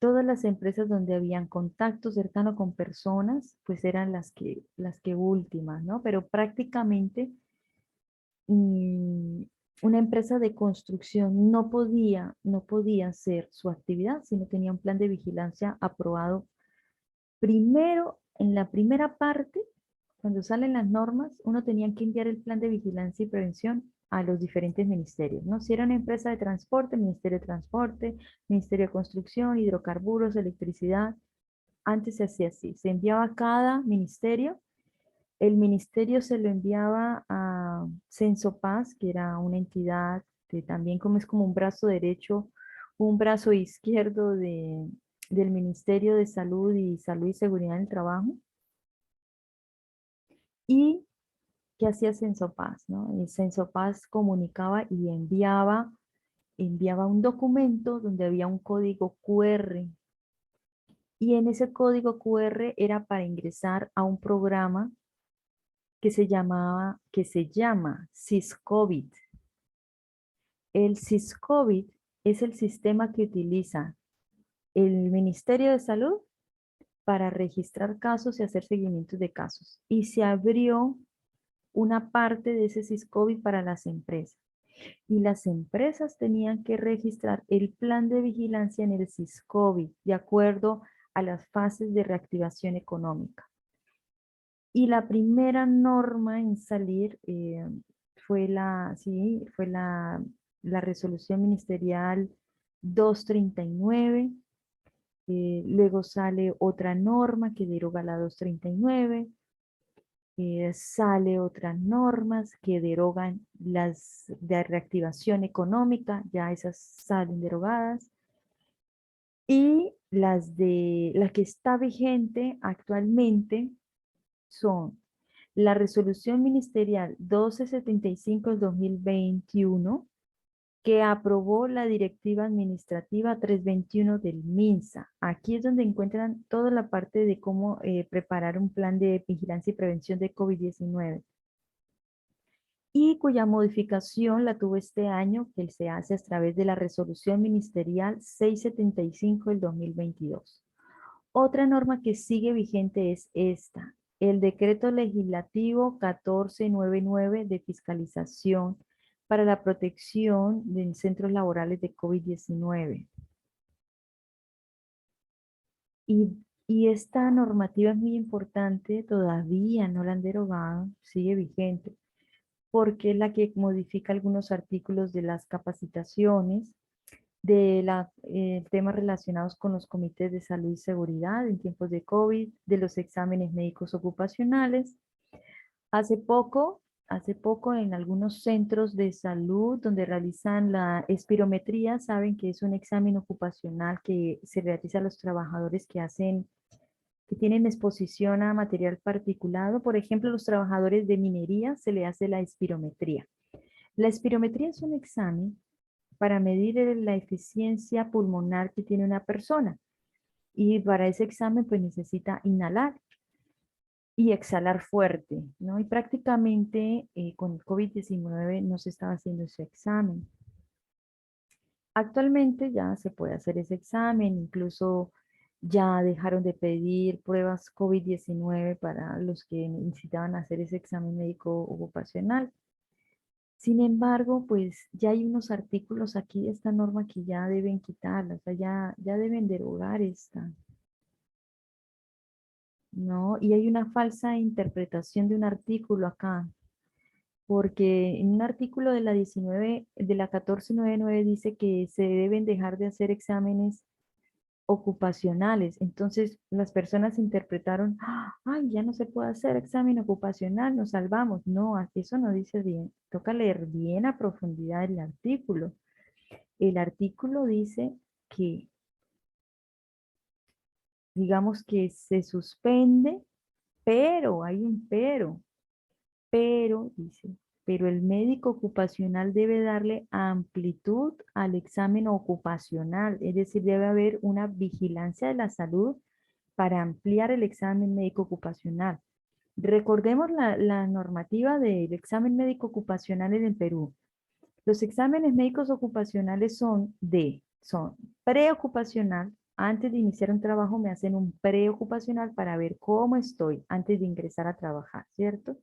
Todas las empresas donde habían contacto cercano con personas, pues eran las que últimas, ¿no? Pero prácticamente mm, una empresa de construcción no podía hacer su actividad si no tenía un plan de vigilancia aprobado. Primero, en la primera parte, cuando salen las normas, uno tenía que enviar el plan de vigilancia y prevención a los diferentes ministerios, ¿no? Si era una empresa de transporte, Ministerio de Transporte, Ministerio de Construcción, Hidrocarburos, Electricidad. Antes se hacía así, se enviaba a cada ministerio, el ministerio se lo enviaba a Censopaz, que era una entidad que también como es como un brazo derecho, un brazo izquierdo del Ministerio de Salud y Seguridad en el Trabajo. ¿Y qué hacía Censopaz, no? Y Censopaz comunicaba y enviaba un documento donde había un código QR. Y en ese código QR era para ingresar a un programa que se llama SysCovid. El SysCovid es el sistema que utiliza el Ministerio de Salud para registrar casos y hacer seguimientos de casos. Y se abrió una parte de ese SysCovid para las empresas. Y las empresas tenían que registrar el plan de vigilancia en el SysCovid de acuerdo a las fases de reactivación económica. Y la primera norma en salir fue la resolución ministerial 239. Luego sale otra norma que deroga la 239. Sale otras normas que derogan las de reactivación económica, ya esas salen derogadas. Y las que está vigente actualmente son la resolución ministerial 1275 del 2021, que aprobó la Directiva Administrativa 321 del MINSA. Aquí es donde encuentran toda la parte de cómo preparar un plan de vigilancia y prevención de COVID-19. Y cuya modificación la tuvo este año, que se hace a través de la Resolución Ministerial 675 del 2022. Otra norma que sigue vigente es esta, el Decreto Legislativo 1499 de fiscalización para la protección de centros laborales de COVID-19. Y esta normativa es muy importante, todavía no la han derogado, sigue vigente, porque es la que modifica algunos artículos de las capacitaciones, de temas relacionados con los comités de salud y seguridad en tiempos de COVID, de los exámenes médicos ocupacionales. Hace poco en algunos centros de salud donde realizan la espirometría, saben que es un examen ocupacional que se realiza a los trabajadores que tienen exposición a material particulado. Por ejemplo, los trabajadores de minería se le hace la espirometría. La espirometría es un examen para medir la eficiencia pulmonar que tiene una persona. Y para ese examen pues necesita inhalar y exhalar fuerte, ¿no? Y prácticamente con el COVID-19 no se estaba haciendo ese examen. Actualmente ya se puede hacer ese examen, incluso ya dejaron de pedir pruebas COVID-19 para los que necesitaban hacer ese examen médico ocupacional. Sin embargo, pues ya hay unos artículos aquí de esta norma que ya deben quitarla, o sea, ya deben derogar esta, ¿no? Y hay una falsa interpretación de un artículo acá, porque en un artículo de la 19, de la 1499 dice que se deben dejar de hacer exámenes ocupacionales. Entonces las personas interpretaron, ay, ya no se puede hacer examen ocupacional, nos salvamos. No, eso no dice bien. Toca leer bien a profundidad el artículo. El artículo dice que, digamos que se suspende, pero, hay un pero, dice, pero el médico ocupacional debe darle amplitud al examen ocupacional, es decir, debe haber una vigilancia de la salud para ampliar el examen médico ocupacional. Recordemos la normativa del examen médico ocupacional en el Perú. Los exámenes médicos ocupacionales son preocupacional. Antes de iniciar un trabajo me hacen un preocupacional para ver cómo estoy antes de ingresar a trabajar, ¿cierto?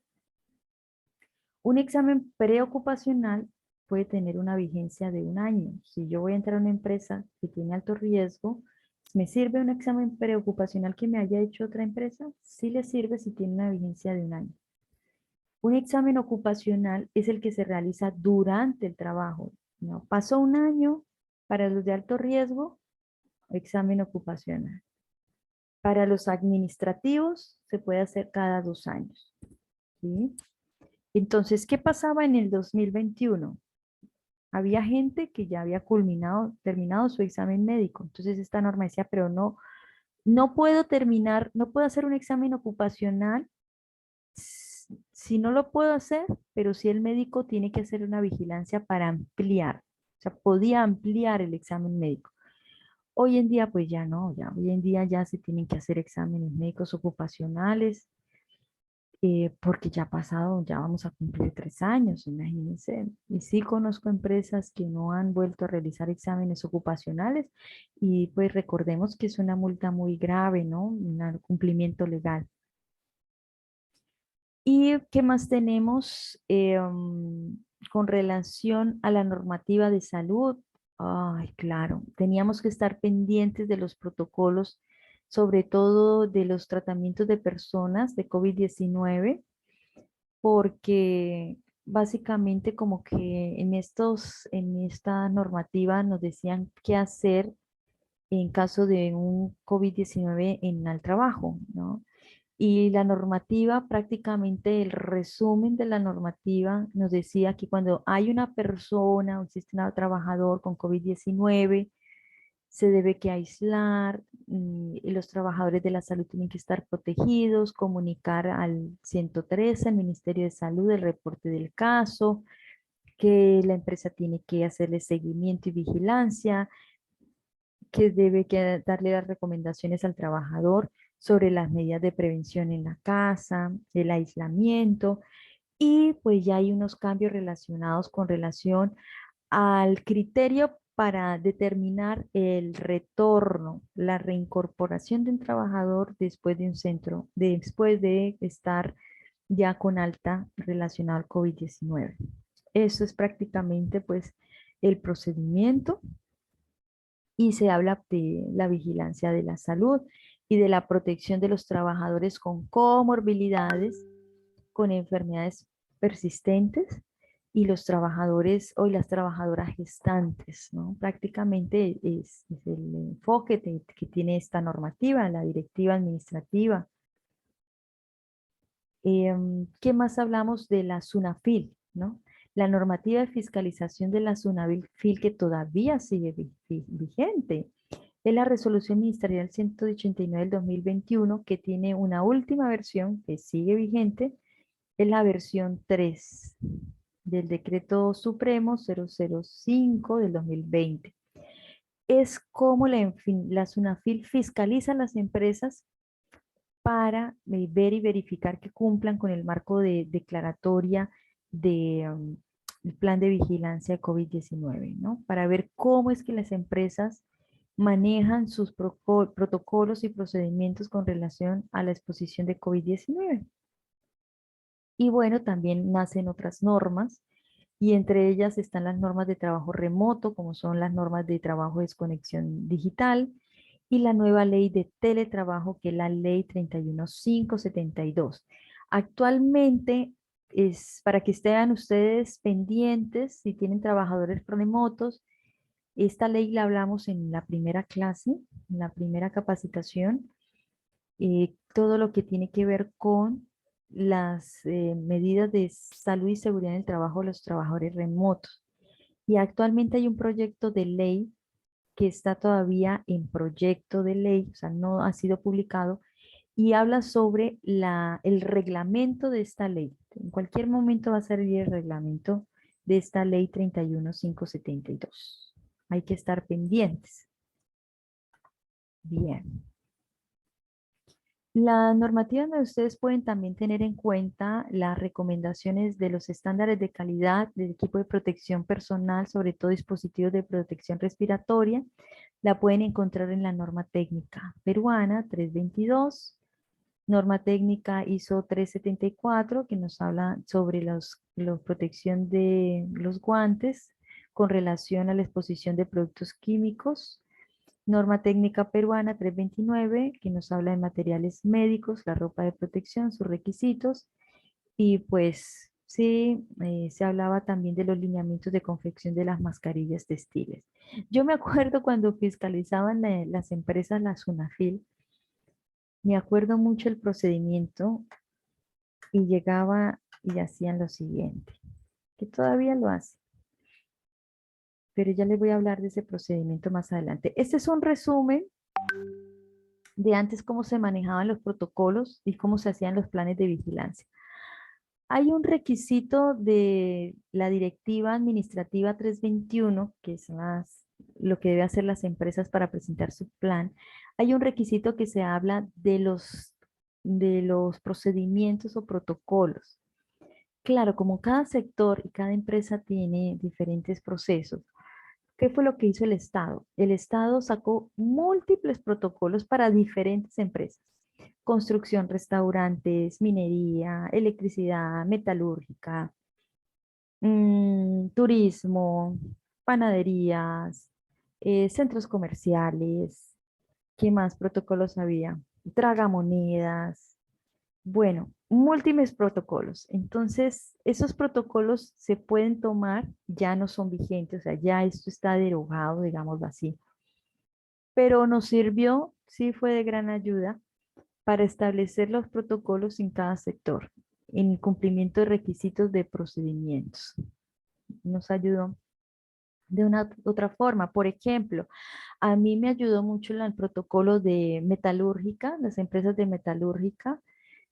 Un examen preocupacional puede tener una vigencia de 1 año. Si yo voy a entrar a una empresa que tiene alto riesgo, ¿me sirve un examen preocupacional que me haya hecho otra empresa? Sí le sirve si tiene una vigencia de 1 año. Un examen ocupacional es el que se realiza durante el trabajo, ¿no? Pasó 1 año para los de alto riesgo, examen ocupacional. Para los administrativos se puede hacer cada 2 años, ¿sí? Entonces, ¿qué pasaba en el 2021? Había gente que ya había terminado su examen médico. Entonces esta norma decía, pero no puedo terminar, no puedo hacer un examen ocupacional si no lo puedo hacer, pero si el médico tiene que hacer una vigilancia para ampliar. O sea, podía ampliar el examen médico. Hoy en día, pues ya no, ya hoy en día ya se tienen que hacer exámenes médicos ocupacionales, porque ya ha pasado, ya vamos a cumplir 3 años, imagínense. Y sí conozco empresas que no han vuelto a realizar exámenes ocupacionales y pues recordemos que es una multa muy grave, ¿no? Un cumplimiento legal. ¿Y qué más tenemos con relación a la normativa de salud? Ay, claro, teníamos que estar pendientes de los protocolos, sobre todo de los tratamientos de personas de COVID-19, porque básicamente como que en esta normativa nos decían qué hacer en caso de un COVID-19 en el trabajo, ¿no? Y la normativa, prácticamente el resumen de la normativa nos decía que cuando hay una persona, un sistema trabajador con COVID-19, se debe que aislar, y los trabajadores de la salud tienen que estar protegidos, comunicar al 113, al Ministerio de Salud, el reporte del caso, que la empresa tiene que hacerle seguimiento y vigilancia, que debe darle las recomendaciones al trabajador sobre las medidas de prevención en la casa, el aislamiento, y pues ya hay unos cambios relacionados con relación al criterio para determinar el retorno, la reincorporación de un trabajador después de un centro, después de estar ya con alta relacionado al COVID-19. Eso es prácticamente pues el procedimiento y se habla de la vigilancia de la salud y de la protección de los trabajadores con comorbilidades, con enfermedades persistentes y los trabajadores o las trabajadoras gestantes, ¿no? Prácticamente es el enfoque que tiene esta normativa, la directiva administrativa. ¿Qué más hablamos de la SUNAFIL, ¿no? La normativa de fiscalización de la SUNAFIL que todavía sigue vigente. Es la resolución ministerial 189 del 2021 que tiene una última versión que sigue vigente, es la versión 3 del decreto supremo 005 del 2020. Es como la SUNAFIL fiscaliza a las empresas para ver y verificar que cumplan con el marco de declaratoria de el plan de vigilancia de COVID-19, ¿no? Para ver cómo es que las empresas manejan sus protocolos y procedimientos con relación a la exposición de COVID-19. Y bueno, también nacen otras normas y entre ellas están las normas de trabajo remoto, como son las normas de trabajo de desconexión digital y la nueva ley de teletrabajo, que es la ley 31572. Actualmente es para que estén ustedes pendientes si tienen trabajadores remotos. Esta ley la hablamos en la primera clase, en la primera capacitación, todo lo que tiene que ver con las medidas de salud y seguridad en el trabajo de los trabajadores remotos. Y actualmente hay un proyecto de ley que está todavía en proyecto de ley, o sea, no ha sido publicado, y habla sobre el reglamento de esta ley. En cualquier momento va a salir el reglamento de esta ley 31572. Hay que estar pendientes. Bien. La normativa donde ustedes pueden también tener en cuenta las recomendaciones de los estándares de calidad del equipo de protección personal, sobre todo dispositivos de protección respiratoria, la pueden encontrar en la norma técnica peruana 322, norma técnica ISO 374, que nos habla sobre la protección de los guantes con relación a la exposición de productos químicos. Norma técnica peruana 329, que nos habla de materiales médicos, la ropa de protección, sus requisitos. Y pues sí, se hablaba también de los lineamientos de confección de las mascarillas textiles. Yo me acuerdo cuando fiscalizaban las empresas, la SUNAFIL, me acuerdo mucho el procedimiento y llegaba y hacían lo siguiente, que todavía lo hace, pero ya les voy a hablar de ese procedimiento más adelante. Este es un resumen de antes cómo se manejaban los protocolos y cómo se hacían los planes de vigilancia. Hay un requisito de la directiva administrativa 321, que es lo que deben hacer las empresas para presentar su plan. Hay un requisito que se habla de los procedimientos o protocolos. Claro, como cada sector y cada empresa tiene diferentes procesos, ¿qué fue lo que hizo el Estado? El Estado sacó múltiples protocolos para diferentes empresas. Construcción, restaurantes, minería, electricidad, metalúrgica, turismo, panaderías, centros comerciales. ¿Qué más protocolos había? Tragamonedas. Bueno, múltiples protocolos. Entonces, esos protocolos se pueden tomar, ya no son vigentes, o sea, ya esto está derogado, digámoslo así. Pero nos sirvió, sí fue de gran ayuda para establecer los protocolos en cada sector, en cumplimiento de requisitos de procedimientos. Nos ayudó de una otra forma. Por ejemplo, a mí me ayudó mucho el protocolo de metalúrgica, las empresas de metalúrgica,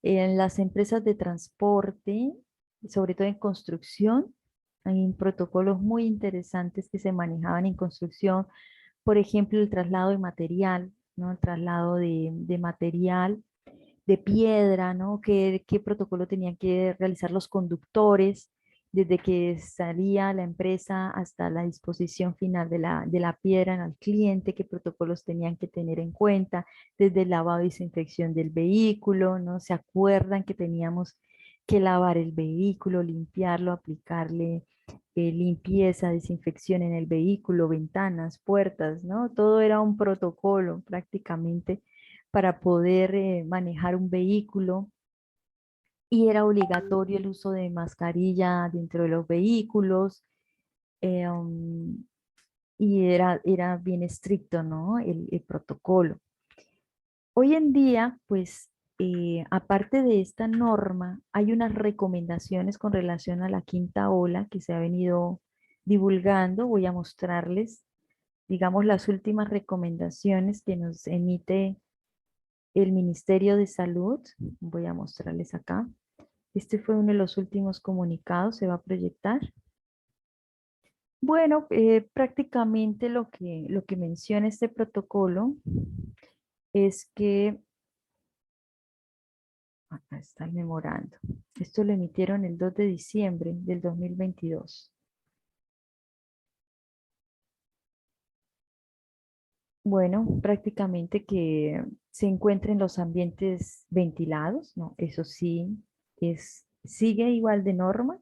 en las empresas de transporte, sobre todo en construcción, Hay protocolos muy interesantes que se manejaban en construcción, por ejemplo, el traslado de material, ¿no? El traslado de material, de piedra, ¿no? ¿Qué protocolo tenían que realizar los conductores desde que salía la empresa hasta la disposición final de la piedra al cliente? ¿Qué protocolos tenían que tener en cuenta? Desde el lavado y desinfección del vehículo, ¿no? ¿Se acuerdan que teníamos que lavar el vehículo, limpiarlo, aplicarle limpieza, desinfección en el vehículo, ventanas, puertas, ¿no? Todo era un protocolo prácticamente para poder manejar un vehículo y era obligatorio el uso de mascarilla dentro de los vehículos eh, um, y era bien estricto, ¿no? El protocolo. Hoy en día, pues, aparte de esta norma, hay unas recomendaciones con relación a la quinta ola que se ha venido divulgando. Voy a mostrarles, digamos, las últimas recomendaciones que nos emite el Ministerio de Salud. Voy a mostrarles acá. Este fue uno de los últimos comunicados, se va a proyectar. Bueno, prácticamente lo que menciona este protocolo es que, acá está el memorando. Esto lo emitieron el 2 de diciembre del 2022. Bueno, prácticamente que se encuentren los ambientes ventilados, ¿no? Eso sí, sigue igual de norma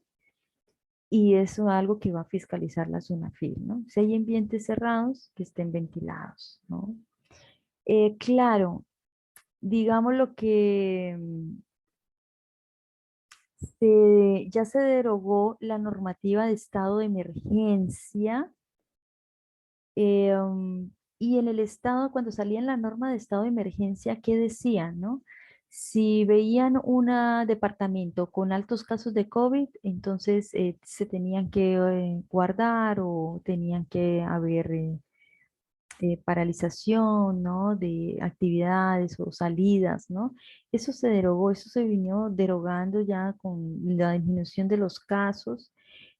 y eso es algo que va a fiscalizar la SUNAFIL, ¿no? Si hay ambientes cerrados, que estén ventilados, ¿no? Claro, digamos lo que ya se derogó la normativa de estado de emergencia y en el estado, cuando salía en la norma de estado de emergencia, ¿qué decían, no? Si veían un departamento con altos casos de COVID, entonces se tenían que guardar o tenían que haber paralización, ¿no? De actividades o salidas, ¿no? Eso se derogó, eso se vino derogando ya con la disminución de los casos.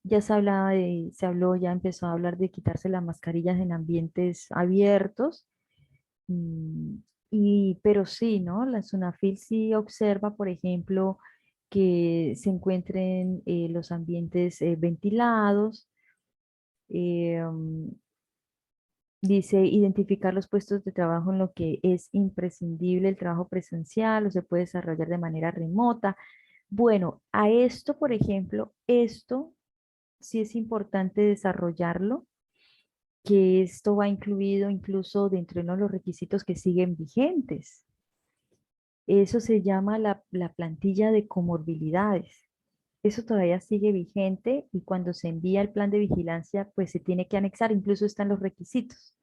Ya se hablaba se habló, ya empezó a hablar de quitarse las mascarillas en ambientes abiertos. mm, pero sí, ¿no? La SUNAFIL sí observa, por ejemplo, que se encuentren los ambientes ventilados. eh, mm, Dice, identificar los puestos de trabajo en lo que es imprescindible el trabajo presencial o se puede desarrollar de manera remota. Bueno, a esto, por ejemplo, esto sí es importante desarrollarlo, que esto va incluido incluso dentro de uno de los requisitos que siguen vigentes. Eso se llama la plantilla de comorbilidades. Eso todavía sigue vigente y cuando se envía el plan de vigilancia, pues se tiene que anexar, incluso están los requisitos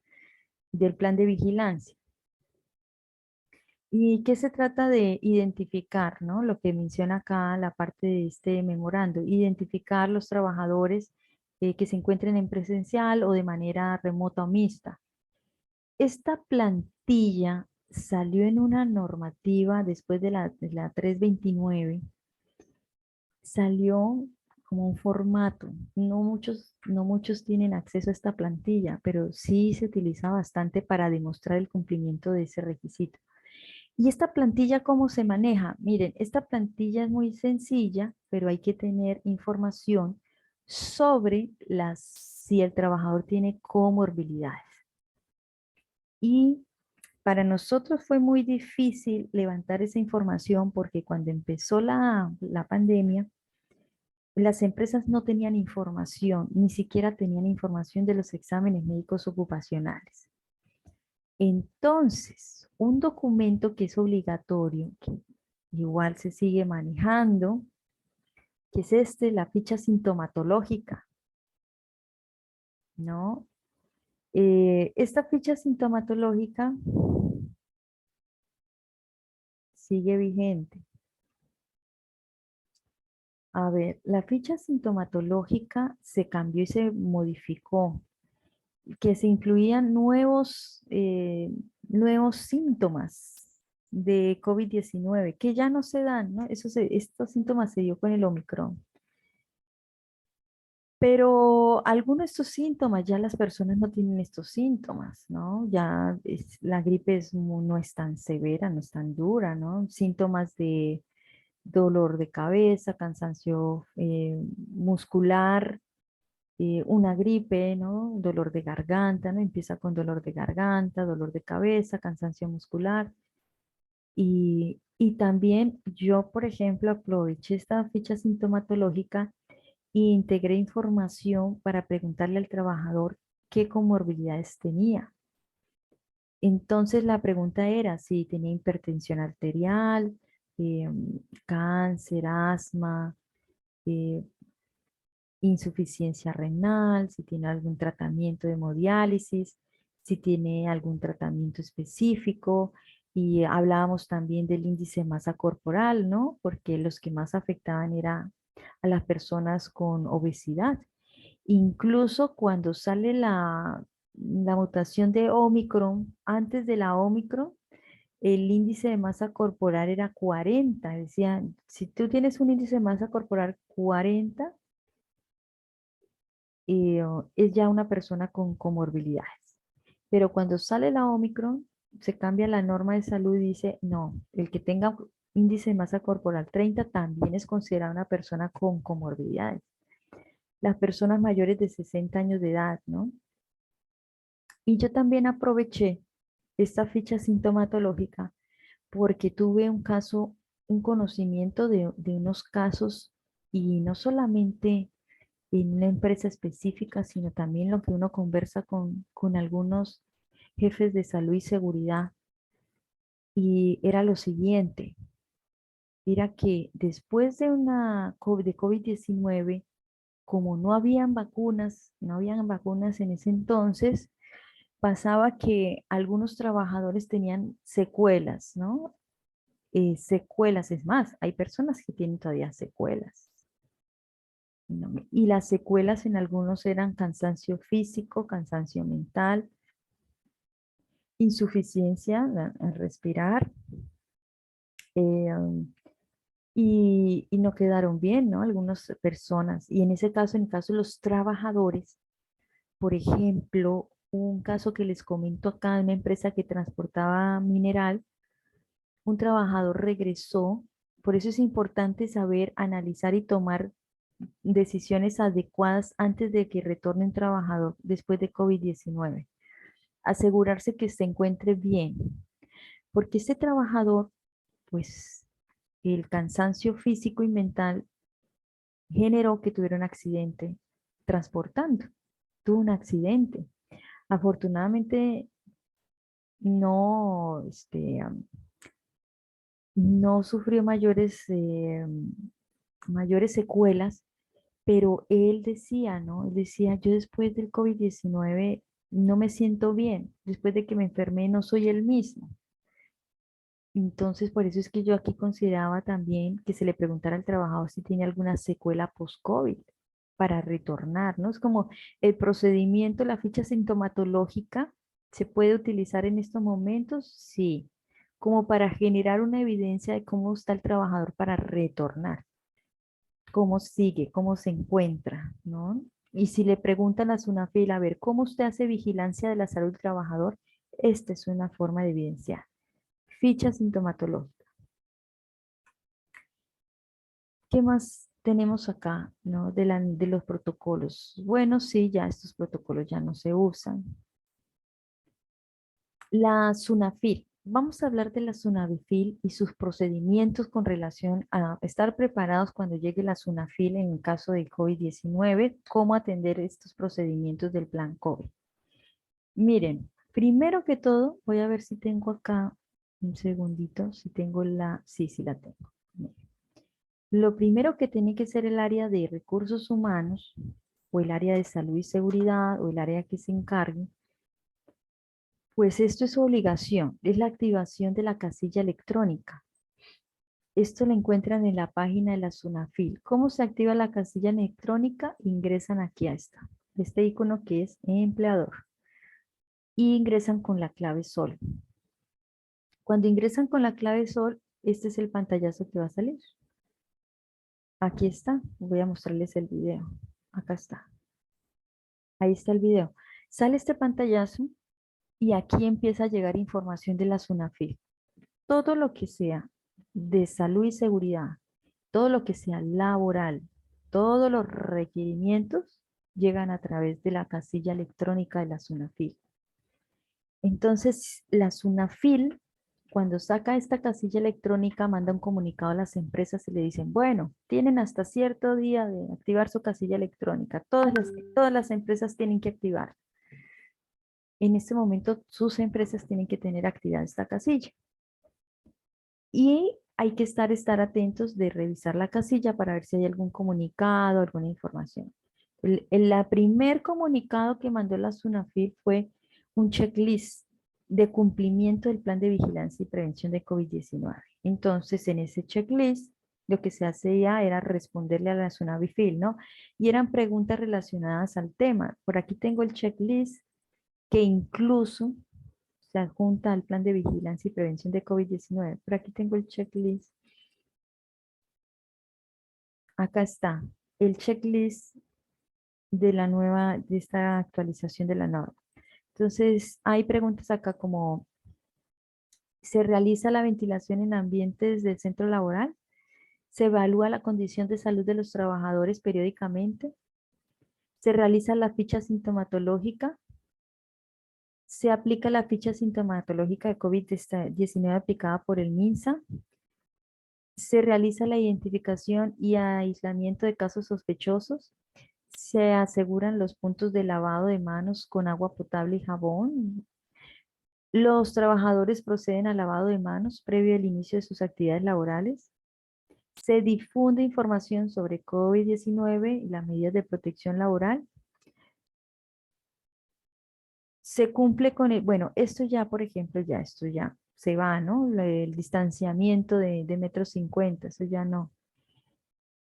del plan de vigilancia. ¿Y qué se trata de identificar, ¿no? Lo que menciona acá la parte de este memorando, identificar los trabajadores que se encuentren en presencial o de manera remota o mixta. Esta plantilla salió en una normativa después de la 329, salió como un formato. No muchos tienen acceso a esta plantilla, pero sí se utiliza bastante para demostrar el cumplimiento de ese requisito. ¿Y esta plantilla cómo se maneja? Miren, esta plantilla es muy sencilla, pero hay que tener información sobre si el trabajador tiene comorbilidades. Y para nosotros fue muy difícil levantar esa información porque cuando empezó la pandemia, las empresas no tenían información, ni siquiera tenían información de los exámenes médicos ocupacionales. Entonces, un documento que es obligatorio, que igual se sigue manejando, que es la ficha sintomatológica, ¿no? Esta ficha sintomatológica sigue vigente. A ver, la ficha sintomatológica se cambió y se modificó, que se incluían nuevos síntomas de COVID-19 que ya no se dan, ¿no? Estos síntomas se dio con el Omicron. Pero algunos de estos síntomas, ya las personas no tienen estos síntomas, ¿no? Ya la gripe no es tan severa, no es tan dura, ¿no? Síntomas de dolor de cabeza, cansancio muscular, una gripe, ¿no? Dolor de garganta, ¿no? Empieza con dolor de garganta, dolor de cabeza, cansancio muscular. Y también yo, por ejemplo, aproveché esta ficha sintomatológica e integré información para preguntarle al trabajador qué comorbilidades tenía. Entonces la pregunta era si tenía hipertensión arterial, eh, cáncer, asma, eh, insuficiencia renal, si tiene algún tratamiento de hemodiálisis, si tiene algún tratamiento específico. Y hablábamos también del índice de masa corporal, ¿no? Porque los que más afectaban era a las personas con obesidad. Incluso cuando sale la mutación de Omicron, antes de la Omicron, el índice de masa corporal era 40. Decían, si tú tienes un índice de masa corporal 40, es ya una persona con comorbilidades. Pero cuando sale la Omicron, se cambia la norma de salud y dice, no, el que tenga índice de masa corporal 30 también es considerada una persona con comorbilidades. Las personas mayores de 60 años de edad, ¿no? Y yo también aproveché esta ficha sintomatológica porque tuve un caso, un conocimiento de unos casos y no solamente en una empresa específica, sino también lo que uno conversa con algunos jefes de salud y seguridad. Y era lo siguiente, era que después de de COVID-19, como no habían vacunas en ese entonces, pasaba que algunos trabajadores tenían secuelas, ¿no? Secuelas, es más, hay personas que tienen todavía secuelas. ¿No? Y las secuelas en algunos eran cansancio físico, cansancio mental, insuficiencia al respirar, eh, y no quedaron bien, ¿no? Algunas personas. Y en ese caso, en el caso de los trabajadores, por ejemplo, un caso que les comento acá de una empresa que transportaba mineral, un trabajador regresó. Por eso es importante saber analizar y tomar decisiones adecuadas antes de que retorne un trabajador después de COVID-19. Asegurarse que se encuentre bien, porque este trabajador, pues el cansancio físico y mental generó que tuviera un accidente transportando. Tuvo un accidente. Afortunadamente no, no sufrió mayores secuelas, pero él decía, ¿no? Él decía, yo después del COVID-19 no me siento bien, después de que me enfermé no soy el mismo. Entonces, por eso es que yo aquí consideraba también que se le preguntara al trabajador si tiene alguna secuela post-COVID para retornar, ¿no? Es como el procedimiento, la ficha sintomatológica, ¿se puede utilizar en estos momentos? Sí, como para generar una evidencia de cómo está el trabajador para retornar, cómo sigue, cómo se encuentra, ¿no? Y si le preguntan a Sunafil, a ver, ¿cómo usted hace vigilancia de la salud del trabajador? Esta es una forma de evidenciar. Ficha sintomatológica. ¿Qué más tenemos acá, no? De los protocolos. Bueno, sí, ya estos protocolos ya no se usan. La SUNAFIL. Vamos a hablar de la SUNAFIL y sus procedimientos con relación a estar preparados cuando llegue la SUNAFIL en caso de COVID-19, cómo atender estos procedimientos del plan COVID. Miren, primero que todo, voy a ver si tengo acá un segundito, si tengo sí, sí la tengo. Miren. Lo primero que tiene que ser el área de recursos humanos o el área de salud y seguridad o el área que se encargue, pues esto es su obligación, es la activación de la casilla electrónica. Esto lo encuentran en la página de la SUNAFIL. ¿Cómo se activa la casilla electrónica? Ingresan aquí a este icono que es empleador y ingresan con la clave SOL. Cuando ingresan con la clave SOL, este es el pantallazo que va a salir. Aquí está, voy a mostrarles el video. Acá está. Ahí está el video. Sale este pantallazo y aquí empieza a llegar información de la SUNAFIL. Todo lo que sea de salud y seguridad, todo lo que sea laboral, todos los requerimientos llegan a través de la casilla electrónica de la SUNAFIL. Entonces, la SUNAFIL, cuando saca esta casilla electrónica, manda un comunicado a las empresas y le dicen, bueno, tienen hasta cierto día de activar su casilla electrónica. Todas las empresas tienen que activar. En este momento, sus empresas tienen que tener activada esta casilla. Y hay que estar atentos de revisar la casilla para ver si hay algún comunicado, alguna información. La primer comunicado que mandó la SUNAFIL fue un checklist de cumplimiento del plan de vigilancia y prevención de COVID-19. Entonces, en ese checklist, lo que se hacía era responderle a la SUNAFIL, ¿no? Y eran preguntas relacionadas al tema. Por aquí tengo el checklist que incluso se adjunta al plan de vigilancia y prevención de COVID-19. Por aquí tengo el checklist. Acá está el checklist de esta actualización de la norma. Entonces, hay preguntas acá como, ¿se realiza la ventilación en ambientes del centro laboral? ¿Se evalúa la condición de salud de los trabajadores periódicamente? ¿Se realiza la ficha sintomatológica? ¿Se aplica la ficha sintomatológica de COVID-19 aplicada por el MINSA? ¿Se realiza la identificación y aislamiento de casos sospechosos? ¿Se aseguran los puntos de lavado de manos con agua potable y jabón? ¿Los trabajadores proceden al lavado de manos previo al inicio de sus actividades laborales? ¿Se difunde información sobre COVID-19 y las medidas de protección laboral? Se cumple con el, bueno, esto ya, por ejemplo, ya esto ya se va, ¿no? El distanciamiento de metros 50, eso ya no.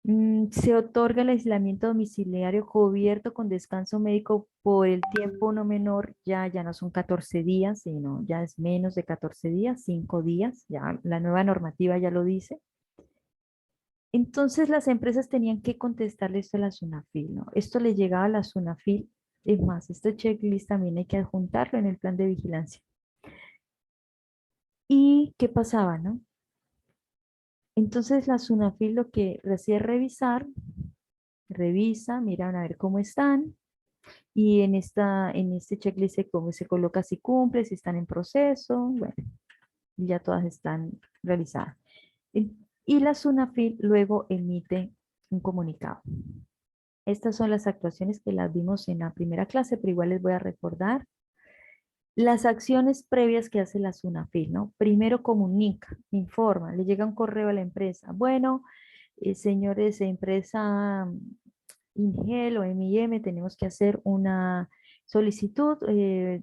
Se otorga el aislamiento domiciliario cubierto con descanso médico por el tiempo no menor, ya no son 14 días, sino ya es menos de 14 días, 5 días, ya la nueva normativa ya lo dice. Entonces las empresas tenían que contestarle esto a la SUNAFIL, ¿no? Esto le llegaba a la SUNAFIL. Es más, este checklist también hay que adjuntarlo en el plan de vigilancia. ¿Y qué pasaba, no? Entonces la SUNAFIL lo que hacía es revisar, revisa, miran a ver cómo están, y en este checklist se coloca si cumple, si están en proceso, bueno, ya todas están realizadas. Y la SUNAFIL luego emite un comunicado. Estas son las actuaciones que las vimos en la primera clase, pero igual les voy a recordar. Las acciones previas que hace la SUNAFIL, ¿no? Primero comunica, informa, le llega un correo a la empresa. Bueno, señores de empresa INGEL o MIM, tenemos que hacer una solicitud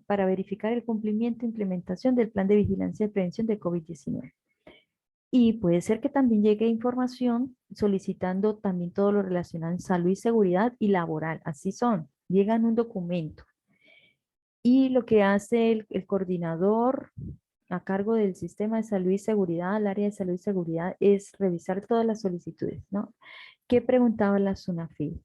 para verificar el cumplimiento e implementación del plan de vigilancia y prevención de COVID-19. Y puede ser que también llegue información solicitando también todo lo relacionado en salud y seguridad y laboral. Así son, llegan un documento. Y lo que hace el coordinador a cargo del sistema de salud y seguridad, al área de salud y seguridad, es revisar todas las solicitudes, ¿no? ¿Qué preguntaba la SUNAFIL?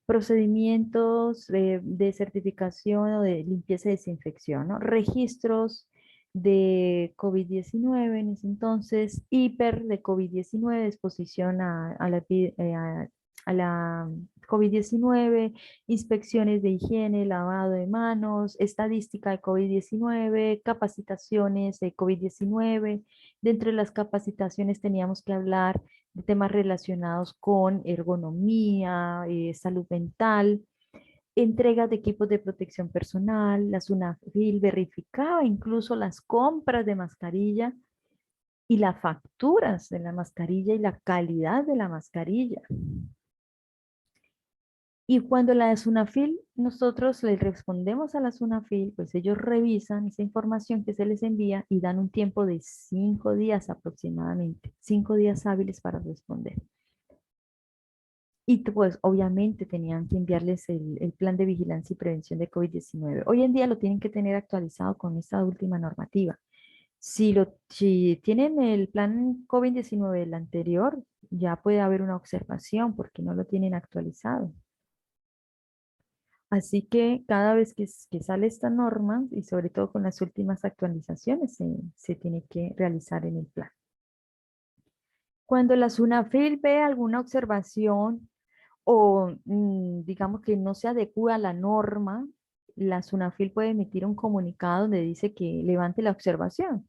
Procedimientos de certificación o de limpieza y desinfección, ¿no? Registros de COVID-19 en ese entonces, hiper de COVID-19, exposición a la COVID-19, inspecciones de higiene, lavado de manos, estadística de COVID-19, capacitaciones de COVID-19. Dentro de las capacitaciones teníamos que hablar de temas relacionados con ergonomía, salud mental, entrega de equipos de protección personal. La SUNAFIL verificaba incluso las compras de mascarilla y las facturas de la mascarilla y la calidad de la mascarilla. Y cuando la SUNAFIL, nosotros le respondemos a la SUNAFIL, pues ellos revisan esa información que se les envía y dan un tiempo de 5 días aproximadamente, 5 días hábiles para responder. Y pues obviamente tenían que enviarles el plan de vigilancia y prevención de COVID-19. Hoy en día lo tienen que tener actualizado con esta última normativa. Si tienen el plan COVID-19 del anterior, ya puede haber una observación porque no lo tienen actualizado. Así que cada vez que sale esta norma, y sobre todo con las últimas actualizaciones, se tiene que realizar en el plan. Cuando la SUNAFIL ve alguna observación o digamos que no se adecua a la norma, la SUNAFIL puede emitir un comunicado donde dice que levante la observación,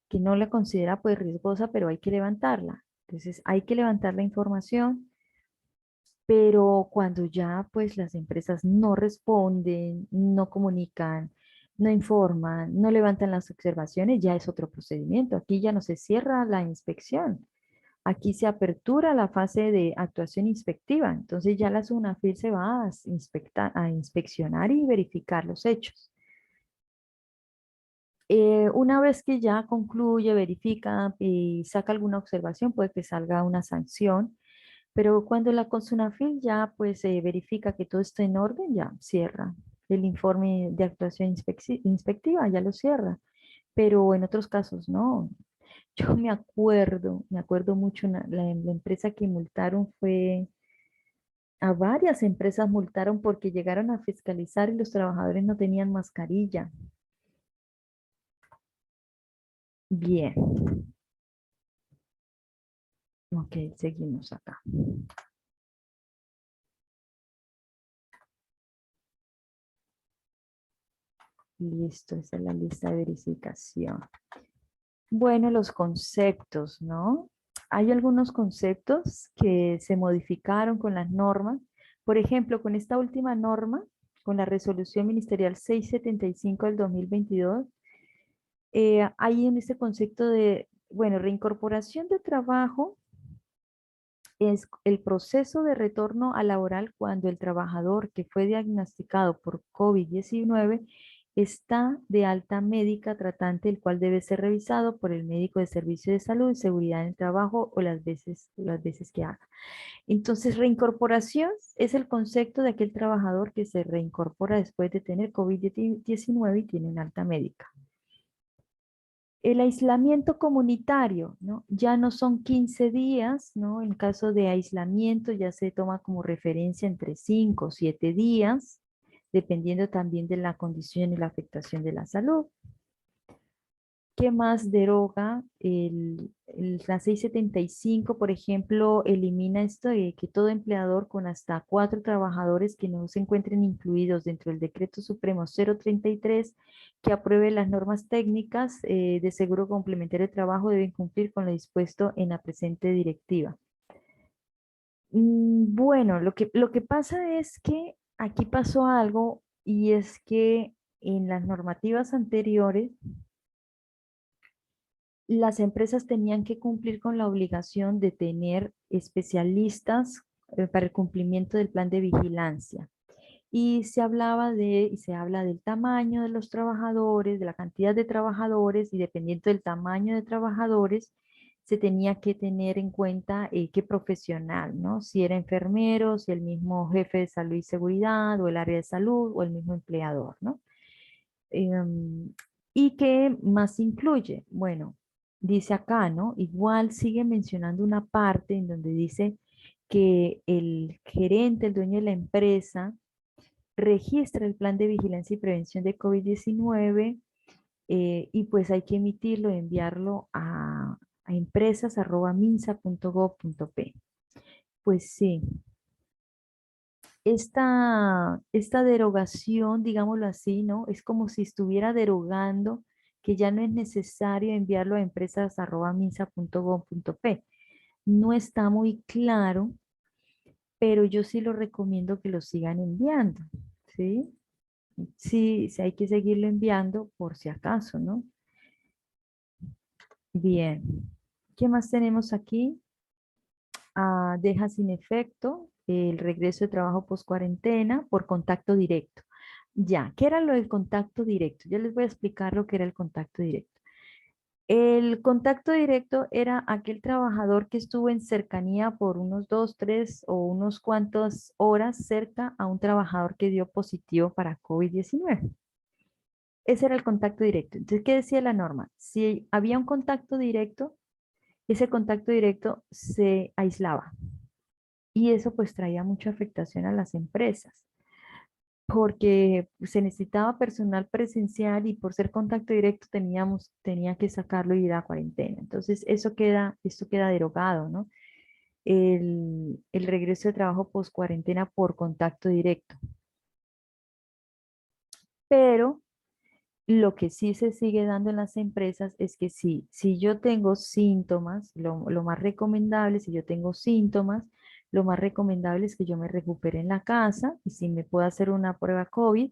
que no la considera pues riesgosa, pero hay que levantarla. Entonces hay que levantar la información, pero cuando ya pues las empresas no responden, no comunican, no informan, no levantan las observaciones, ya es otro procedimiento. Aquí ya no se cierra la inspección. Aquí se apertura la fase de actuación inspectiva. Entonces ya la SUNAFIL se va a inspeccionar y verificar los hechos. Una vez que ya concluye, verifica y saca alguna observación, puede que salga una sanción, pero cuando la SUNAFIL ya pues verifica que todo está en orden, ya cierra el informe de actuación inspectiva, ya lo cierra, pero en otros casos no. Yo me acuerdo mucho, la empresa que multaron fue, a varias empresas multaron porque llegaron a fiscalizar y los trabajadores no tenían mascarilla. Bien, ok, seguimos acá. Listo, esa es la lista de verificación. Bueno, los conceptos, ¿no? Hay algunos conceptos que se modificaron con las normas. Por ejemplo, con esta última norma, con la resolución ministerial 675 del 2022, hay en este concepto de, bueno, reincorporación de trabajo es el proceso de retorno a laboral cuando el trabajador que fue diagnosticado por COVID-19 está de alta médica tratante, el cual debe ser revisado por el médico de servicio de salud y seguridad en el trabajo o las veces que haga. Entonces, reincorporación es el concepto de aquel trabajador que se reincorpora después de tener COVID-19 y tiene una alta médica. El aislamiento comunitario, ¿no? Ya no son 15 días, ¿no? En caso de aislamiento ya se toma como referencia entre 5 o 7 días, dependiendo también de la condición y la afectación de la salud. ¿Qué más deroga? La 675, por ejemplo, elimina esto de que todo empleador con hasta 4 trabajadores que no se encuentren incluidos dentro del Decreto Supremo 033 que apruebe las normas técnicas de seguro complementario de trabajo deben cumplir con lo dispuesto en la presente directiva. Bueno, lo que pasa es que aquí pasó algo y es que en las normativas anteriores las empresas tenían que cumplir con la obligación de tener especialistas para el cumplimiento del plan de vigilancia. Y se hablaba y se habla del tamaño de los trabajadores, de la cantidad de trabajadores, y dependiendo del tamaño de trabajadores, se tenía que tener en cuenta qué profesional, ¿no? Si era enfermero, si el mismo jefe de salud y seguridad, o el área de salud, o el mismo empleador, ¿no? ¿Y qué más incluye? Bueno, dice acá, ¿no? Igual sigue mencionando una parte en donde dice que el gerente, el dueño de la empresa, registra el plan de vigilancia y prevención de COVID-19 y pues hay que emitirlo, enviarlo a empresas@minsa.gov.p. Pues sí, esta derogación, digámoslo así, ¿no? Es como si estuviera derogando que ya no es necesario enviarlo a empresas@minsa.gov.p. No está muy claro, pero yo sí lo recomiendo que lo sigan enviando, ¿sí? Sí, sí hay que seguirlo enviando por si acaso, ¿no? Bien. ¿Qué más tenemos aquí? Deja sin efecto el regreso de trabajo post cuarentena por contacto directo. Ya, ¿qué era lo del contacto directo? Yo les voy a explicar lo que era el contacto directo. El contacto directo era aquel trabajador que estuvo en cercanía por unos 2, 3 o unos cuantas horas cerca a un trabajador que dio positivo para COVID-19. Ese era el contacto directo. Entonces, ¿qué decía la norma? Si había un contacto directo, ese contacto directo se aislaba y eso pues traía mucha afectación a las empresas. porque se necesitaba personal presencial y por ser contacto directo tenía que sacarlo y ir a cuarentena. Entonces, esto queda derogado, ¿no? El regreso de trabajo post cuarentena por contacto directo. Pero lo que sí se sigue dando en las empresas es que si yo tengo síntomas, lo más recomendable, si yo tengo síntomas, lo más recomendable es que yo me recupere en la casa y si me puedo hacer una prueba COVID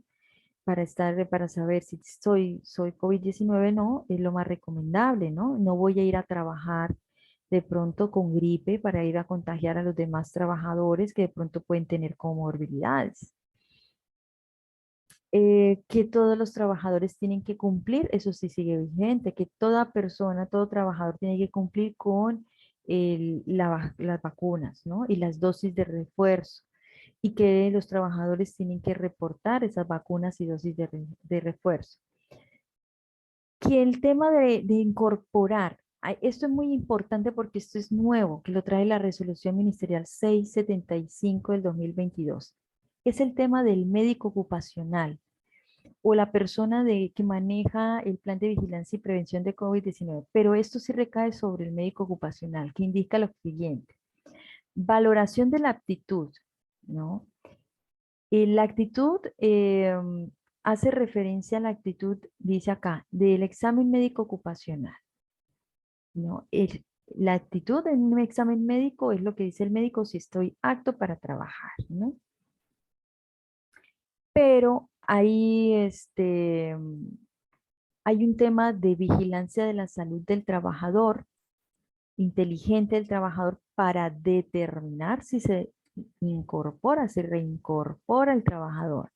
para saber si soy COVID-19 no, es lo más recomendable, ¿no? No voy a ir a trabajar de pronto con gripe para ir a contagiar a los demás trabajadores que de pronto pueden tener comorbilidades. Que todos los trabajadores tienen que cumplir, eso sí sigue vigente, que toda persona, todo trabajador tiene que cumplir con las vacunas, ¿no? Y las dosis de refuerzo, y que los trabajadores tienen que reportar esas vacunas y dosis de refuerzo. Que el tema de incorporar, esto es muy importante porque esto es nuevo, que lo trae la resolución ministerial 675 del 2022. Es el tema del médico ocupacional o la persona que maneja el plan de vigilancia y prevención de COVID-19, pero esto sí recae sobre el médico ocupacional, que indica lo siguiente. Valoración de la aptitud, ¿no? La actitud hace referencia a la actitud, dice acá, del examen médico ocupacional, ¿no? La actitud en un examen médico es lo que dice el médico si estoy apto para trabajar, ¿no? Pero hay un tema de vigilancia de la salud del trabajador, inteligente del trabajador, para determinar si se incorpora, se reincorpora el trabajador.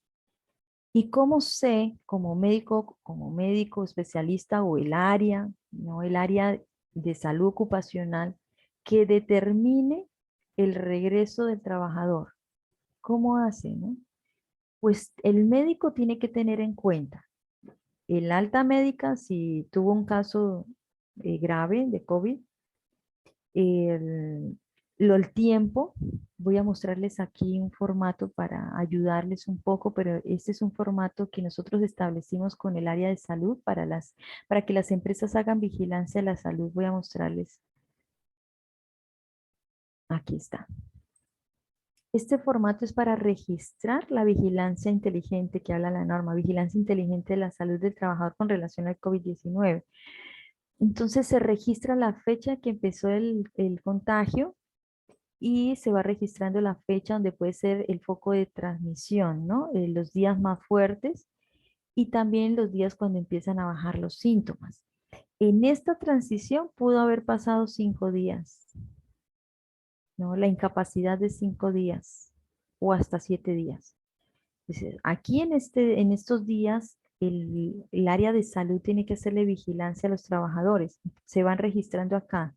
¿Y cómo sé, como médico especialista o el área, ¿no? El área de salud ocupacional, que determine el regreso del trabajador? ¿Cómo hace, no? Pues el médico tiene que tener en cuenta el alta médica, si tuvo un caso grave de COVID, el, el tiempo. Voy a mostrarles aquí un formato para ayudarles un poco, pero este es un formato que nosotros establecimos con el área de salud para que las empresas hagan vigilancia de la salud. Voy a mostrarles. Aquí está. Este formato es para registrar la vigilancia inteligente que habla la norma, vigilancia inteligente de la salud del trabajador con relación al COVID-19. Entonces se registra la fecha que empezó el contagio y se va registrando la fecha donde puede ser el foco de transmisión, ¿no? Los días más fuertes y también los días cuando empiezan a bajar los síntomas. En esta transición pudo haber pasado 5 días, ¿no? La incapacidad de 5 días o hasta 7 días. Entonces, aquí en estos días, el área de salud tiene que hacerle vigilancia a los trabajadores. Se van registrando acá.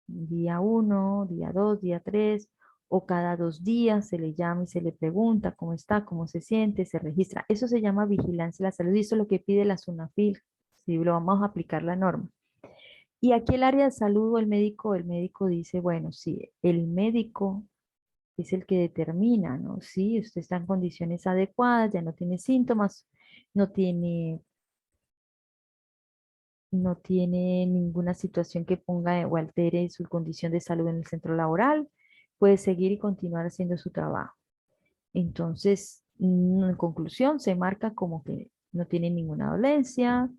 Día 1, día 2, día 3, o cada 2 días se le llama y se le pregunta cómo está, cómo se siente, se registra. Eso se llama vigilancia de la salud y eso es lo que pide la SUNAFIL, si lo vamos a aplicar la norma. Y aquí el área de salud o el médico dice, bueno, sí, el médico es el que determina, ¿no? Sí, usted está en condiciones adecuadas, ya no tiene síntomas, no tiene, no tiene ninguna situación que ponga o altere su condición de salud en el centro laboral, puede seguir y continuar haciendo su trabajo. Entonces, en conclusión, se marca como que no tiene ninguna dolencia,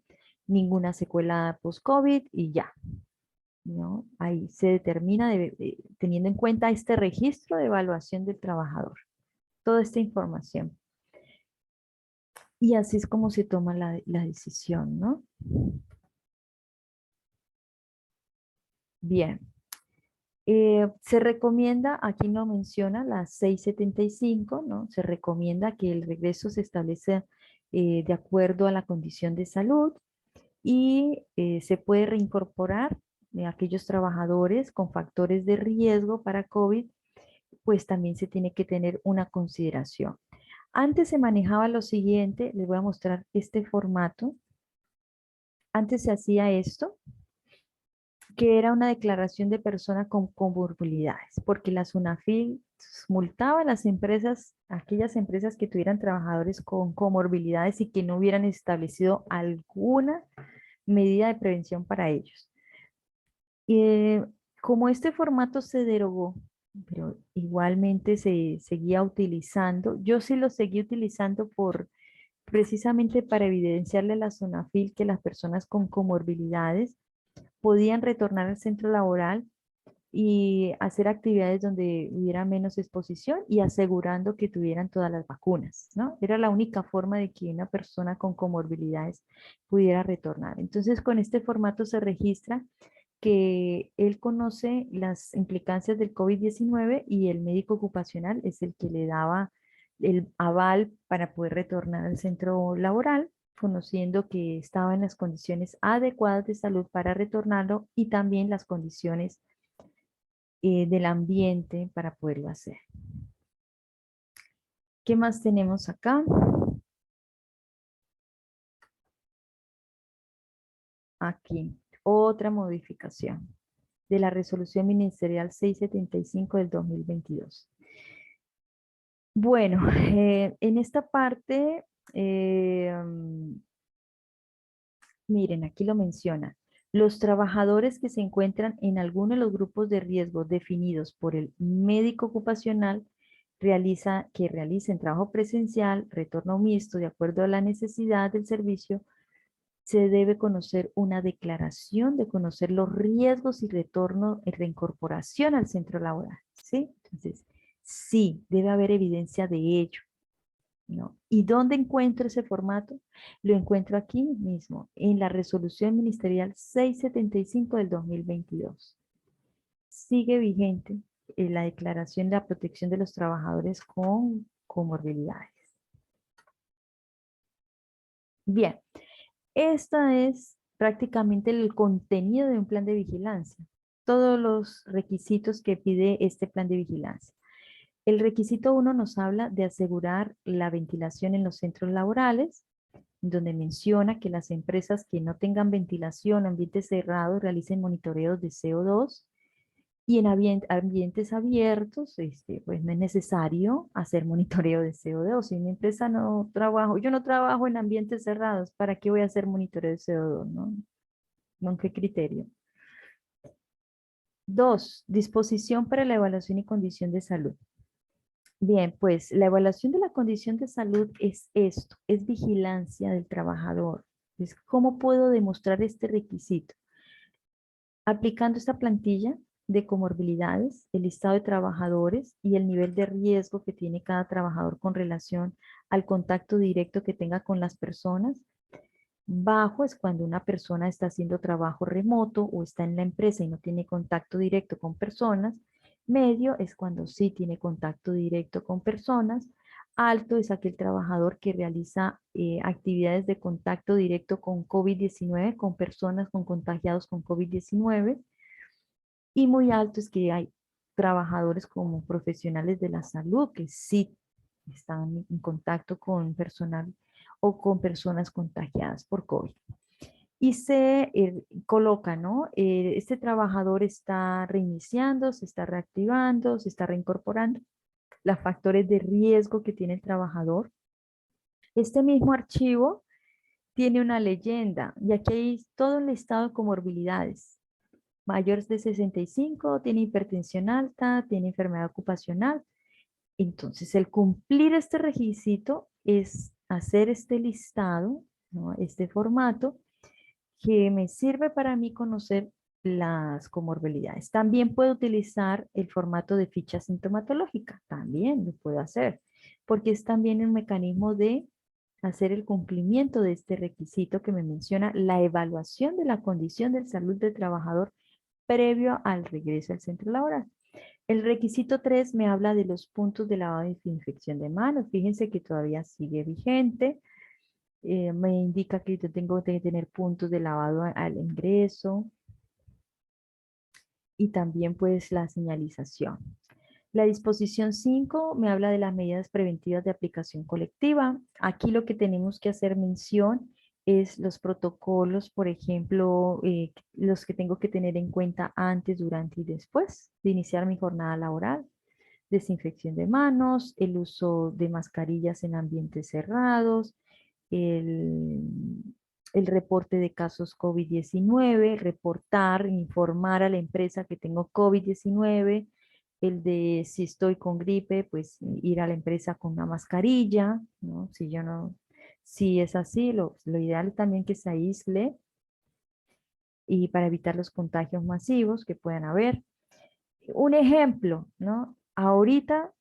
ninguna secuela post-COVID y ya, ¿no? Ahí se determina teniendo en cuenta este registro de evaluación del trabajador, toda esta información. Y así es como se toma la decisión, ¿no? Bien. Se recomienda, aquí no menciona la 675, ¿no? Se recomienda que el regreso se establece de acuerdo a la condición de salud y se puede reincorporar aquellos trabajadores con factores de riesgo para COVID, pues también se tiene que tener una consideración. Antes se manejaba lo siguiente, les voy a mostrar este formato. Antes se hacía esto. que era una declaración de persona con comorbilidades, porque la SUNAFIL multaba a las empresas, aquellas empresas que tuvieran trabajadores con comorbilidades y que no hubieran establecido alguna medida de prevención para ellos. Eh, Como este formato se derogó, pero igualmente se seguía utilizando, yo sí lo seguí utilizando precisamente para evidenciarle a la SUNAFIL que las personas con comorbilidades podían retornar al centro laboral y hacer actividades donde hubiera menos exposición y asegurando que tuvieran todas las vacunas, ¿no? Era la única forma de que una persona con comorbilidades pudiera retornar. Entonces, con este formato se registra que él conoce las implicancias del COVID-19 y el médico ocupacional es el que le daba el aval para poder retornar al centro laboral, conociendo que estaba en las condiciones adecuadas de salud para retornarlo y también las condiciones del ambiente para poderlo hacer. ¿Qué más tenemos acá? Aquí, otra modificación de la resolución ministerial 675 del 2022. Bueno, en esta parte, miren, aquí lo menciona. Los trabajadores que se encuentran en alguno de los grupos de riesgo definidos por el médico ocupacional que realicen trabajo presencial, retorno mixto, de acuerdo a la necesidad del servicio, se debe conocer una declaración de conocer los riesgos y retorno y reincorporación al centro laboral, ¿sí? Entonces, sí, debe haber evidencia de ello, ¿no? ¿Y dónde encuentro ese formato? Lo encuentro aquí mismo, en la resolución ministerial 675 del 2022. Sigue vigente la declaración de la protección de los trabajadores con comorbilidades. Bien, esta es prácticamente el contenido de un plan de vigilancia. Todos los requisitos que pide este plan de vigilancia. El requisito 1 nos habla de asegurar la ventilación en los centros laborales, donde menciona que las empresas que no tengan ventilación, ambientes cerrados, realicen monitoreos de CO2 y en ambientes abiertos, pues no es necesario hacer monitoreo de CO2. Si mi empresa no trabajo, yo no trabajo en ambientes cerrados, ¿para qué voy a hacer monitoreo de CO2? ¿No? ¿Con qué criterio? 2, disposición para la evaluación y condición de salud. Bien, pues la evaluación de la condición de salud es esto, es vigilancia del trabajador. Es cómo puedo demostrar este requisito. Aplicando esta plantilla de comorbilidades, el listado de trabajadores y el nivel de riesgo que tiene cada trabajador con relación al contacto directo que tenga con las personas. Bajo es cuando una persona está haciendo trabajo remoto o está en la empresa y no tiene contacto directo con personas. Medio es cuando sí tiene contacto directo con personas. Alto es aquel trabajador que realiza actividades de contacto directo con COVID-19, con personas con contagiados con COVID-19. Y muy alto es que hay trabajadores como profesionales de la salud que sí están en contacto con personal o con personas contagiadas por COVID. Y se coloca, ¿no? Este trabajador está reiniciando, se está reactivando, se está reincorporando. Los factores de riesgo que tiene el trabajador. Este mismo archivo tiene una leyenda y aquí hay todo el listado de comorbilidades. Mayores de 65, tiene hipertensión alta, tiene enfermedad ocupacional. Entonces, el cumplir este requisito es hacer este listado, ¿no? Este formato que me sirve para mí conocer las comorbilidades. También puedo utilizar el formato de ficha sintomatológica, también lo puedo hacer, porque es también un mecanismo de hacer el cumplimiento de este requisito que me menciona la evaluación de la condición de salud del trabajador previo al regreso al centro laboral. El requisito 3 me habla de los puntos de lavado y desinfección de manos. Fíjense que todavía sigue vigente. Me indica que yo tengo que tener puntos de lavado al ingreso y también pues la señalización. La disposición 5 me habla de las medidas preventivas de aplicación colectiva. Aquí lo que tenemos que hacer mención es los protocolos, por ejemplo, los que tengo que tener en cuenta antes, durante y después de iniciar mi jornada laboral. Desinfección de manos, el uso de mascarillas en ambientes cerrados, el, el reporte de casos COVID-19, reportar, informar a la empresa que tengo COVID-19, el de si estoy con gripe, pues ir a la empresa con una mascarilla, ¿no? Si yo no, si es así, lo ideal es también que se aísle y para evitar los contagios masivos que puedan haber. Un ejemplo, ¿no? Ahorita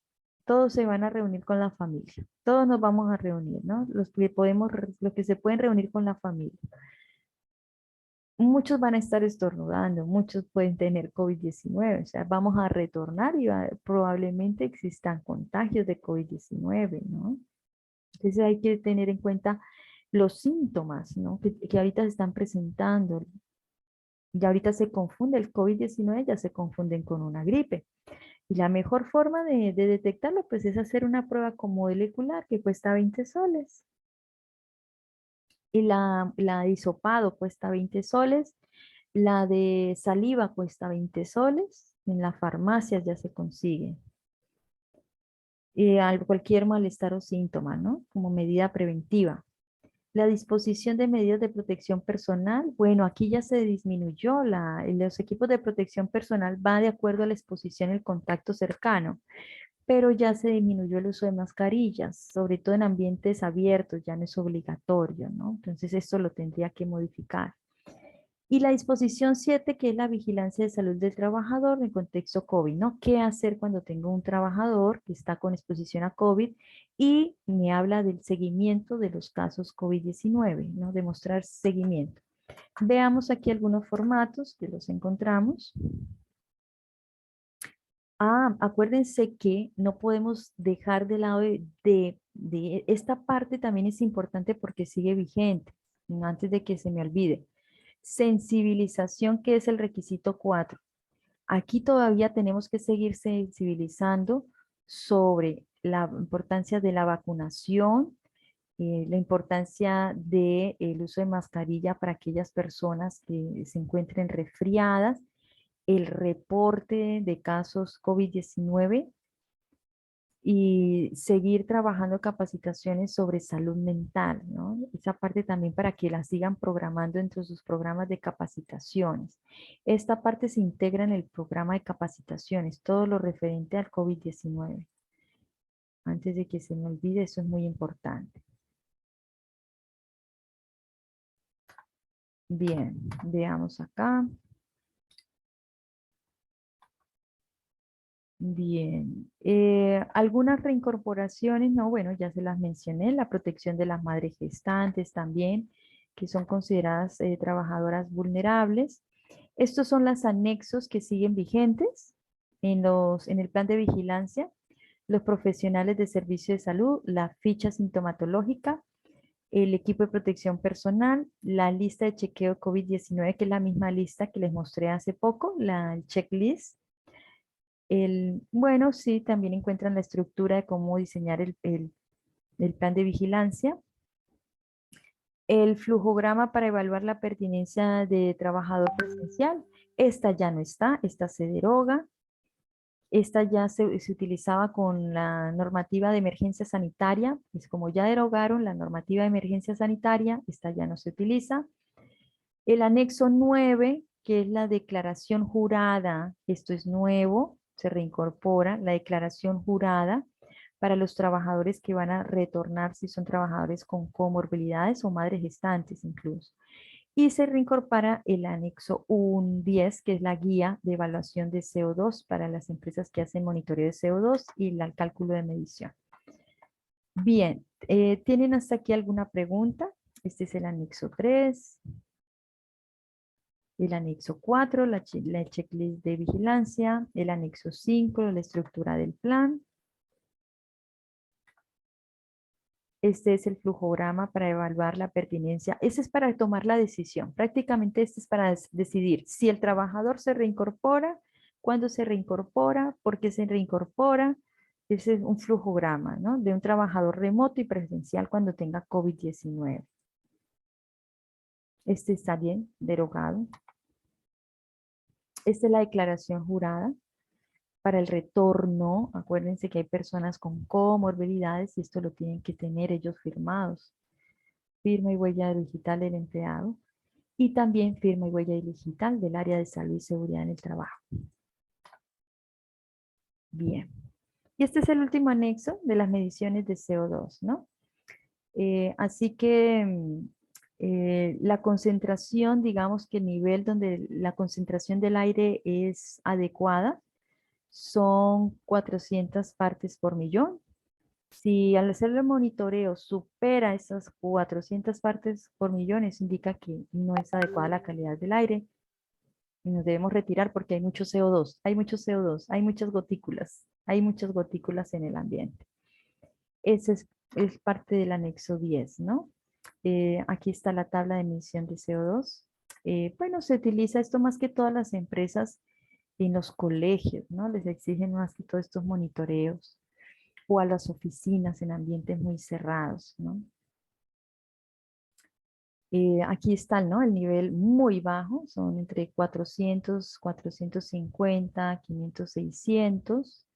todos se van a reunir con la familia, todos nos vamos a reunir, ¿no? Los que se pueden reunir con la familia. Muchos van a estar estornudando, muchos pueden tener COVID-19, o sea, vamos a retornar y probablemente existan contagios de COVID-19, ¿no? Entonces hay que tener en cuenta los síntomas, ¿no? Que ahorita se están presentando. Ya ahorita se confunde el COVID-19, ya se confunden con una gripe. Y la mejor forma de detectarlo, pues, es hacer una prueba con molecular que cuesta 20 soles. Y la de hisopado cuesta 20 soles. La de saliva cuesta 20 soles. En las farmacias ya se consigue. Cualquier malestar o síntoma, ¿no? Como medida preventiva. La disposición de medidas de protección personal, bueno, aquí ya se disminuyó. Los equipos de protección personal va de acuerdo a la exposición y el contacto cercano, pero ya se disminuyó el uso de mascarillas, sobre todo en ambientes abiertos, ya no es obligatorio, ¿no? Entonces esto lo tendría que modificar. Y la disposición 7, que es la vigilancia de salud del trabajador en contexto COVID, ¿no? ¿Qué hacer cuando tengo un trabajador que está con exposición a COVID y me habla del seguimiento de los casos COVID-19, ¿no? Demostrar seguimiento. Veamos aquí algunos formatos que los encontramos. Acuérdense que no podemos dejar de lado de esta parte también es importante porque sigue vigente, ¿no? Antes de que se me olvide. Sensibilización, que es el requisito 4. Aquí todavía tenemos que seguir sensibilizando sobre la importancia de la vacunación, la importancia del uso de mascarilla para aquellas personas que se encuentren resfriadas, el reporte de casos COVID-19 y seguir trabajando capacitaciones sobre salud mental, ¿no? Esa parte también para que la sigan programando entre sus programas de capacitaciones. Esta parte se integra en el programa de capacitaciones, todo lo referente al COVID-19. Antes de que se me olvide, eso es muy importante. Bien, veamos acá. Bien, algunas reincorporaciones, no, bueno, ya se las mencioné, la protección de las madres gestantes también, que son consideradas trabajadoras vulnerables. Estos son los anexos que siguen vigentes en el plan de vigilancia, los profesionales de servicio de salud, la ficha sintomatológica, el equipo de protección personal, la lista de chequeo COVID-19, que es la misma lista que les mostré hace poco, el checklist. Bueno, sí, también encuentran la estructura de cómo diseñar el plan de vigilancia. El flujograma para evaluar la pertinencia de trabajador presencial. Esta ya no está, esta se deroga. Esta ya se utilizaba con la normativa de emergencia sanitaria. Es como ya derogaron la normativa de emergencia sanitaria, esta ya no se utiliza. El anexo 9, que es la declaración jurada, esto es nuevo, se reincorpora la declaración jurada para los trabajadores que van a retornar si son trabajadores con comorbilidades o madres gestantes incluso. Y se reincorpora el anexo 10, que es la guía de evaluación de CO2 para las empresas que hacen monitoreo de CO2 y el cálculo de medición. Bien, ¿tienen hasta aquí alguna pregunta? Este es el anexo 3. El anexo 4, la checklist de vigilancia. El anexo 5, la estructura del plan. Este es el flujograma para evaluar la pertinencia. Ese es para tomar la decisión. Prácticamente este es para decidir si el trabajador se reincorpora, cuándo se reincorpora, por qué se reincorpora. Ese es un flujograma, ¿no? De un trabajador remoto y presencial cuando tenga COVID-19. Este está bien derogado. Esta es la declaración jurada para el retorno. Acuérdense que hay personas con comorbilidades y esto lo tienen que tener ellos firmados. Firma y huella digital del empleado y también firma y huella digital del área de salud y seguridad en el trabajo. Bien. Y este es el último anexo de las mediciones de CO2, ¿no? Así que la concentración, digamos que el nivel donde la concentración del aire es adecuada, son 400 partes por millón. Si al hacer el monitoreo supera esas 400 partes por millón, eso indica que no es adecuada la calidad del aire y nos debemos retirar porque hay mucho CO2, hay mucho CO2, hay muchas gotículas en el ambiente. Ese es parte del anexo 10, ¿no? Aquí está la tabla de emisión de CO2. Bueno, se utiliza esto más que todas las empresas en los colegios, ¿no? Les exigen más que todos estos monitoreos o a las oficinas en ambientes muy cerrados, ¿no? Aquí está, ¿no? El nivel muy bajo, son entre 400, 450, 500, 600.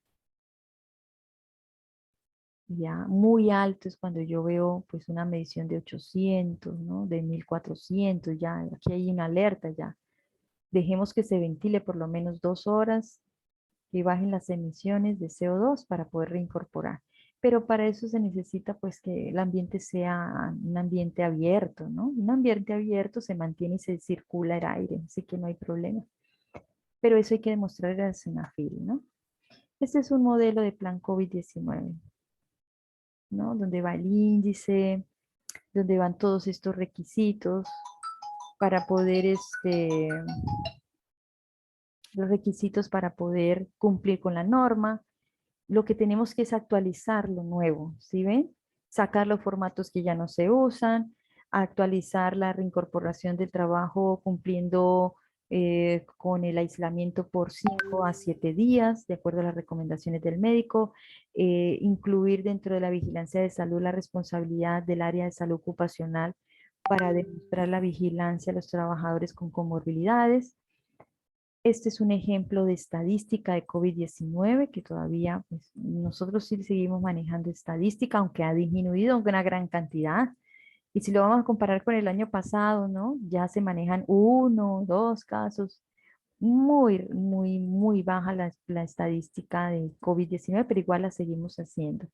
Ya muy alto es cuando yo veo pues una medición de 800, ¿no? De 1400, ya aquí hay una alerta ya. Dejemos que se ventile por lo menos 2 horas y bajen las emisiones de CO2 para poder reincorporar. Pero para eso se necesita pues que el ambiente sea un ambiente abierto, ¿no? Un ambiente abierto se mantiene y se circula el aire, así que no hay problema. Pero eso hay que demostrar al SUNAFIL, ¿no? Este es un modelo de plan COVID-19, ¿no? Donde va el índice, donde van todos estos requisitos para poder, los requisitos para poder cumplir con la norma. Lo que tenemos que es actualizar lo nuevo, ¿sí ven? Sacar los formatos que ya no se usan, actualizar la reincorporación del trabajo cumpliendo con el aislamiento por 5 a 7 días, de acuerdo a las recomendaciones del médico, incluir dentro de la vigilancia de salud la responsabilidad del área de salud ocupacional para demostrar la vigilancia a los trabajadores con comorbilidades. Este es un ejemplo de estadística de COVID-19 que todavía pues, nosotros sí seguimos manejando estadística, aunque ha disminuido una gran cantidad. Y si lo vamos a comparar con el año pasado, ¿no? Ya se manejan 1, 2 casos. Muy baja la estadística de COVID-19, pero igual la seguimos haciendo.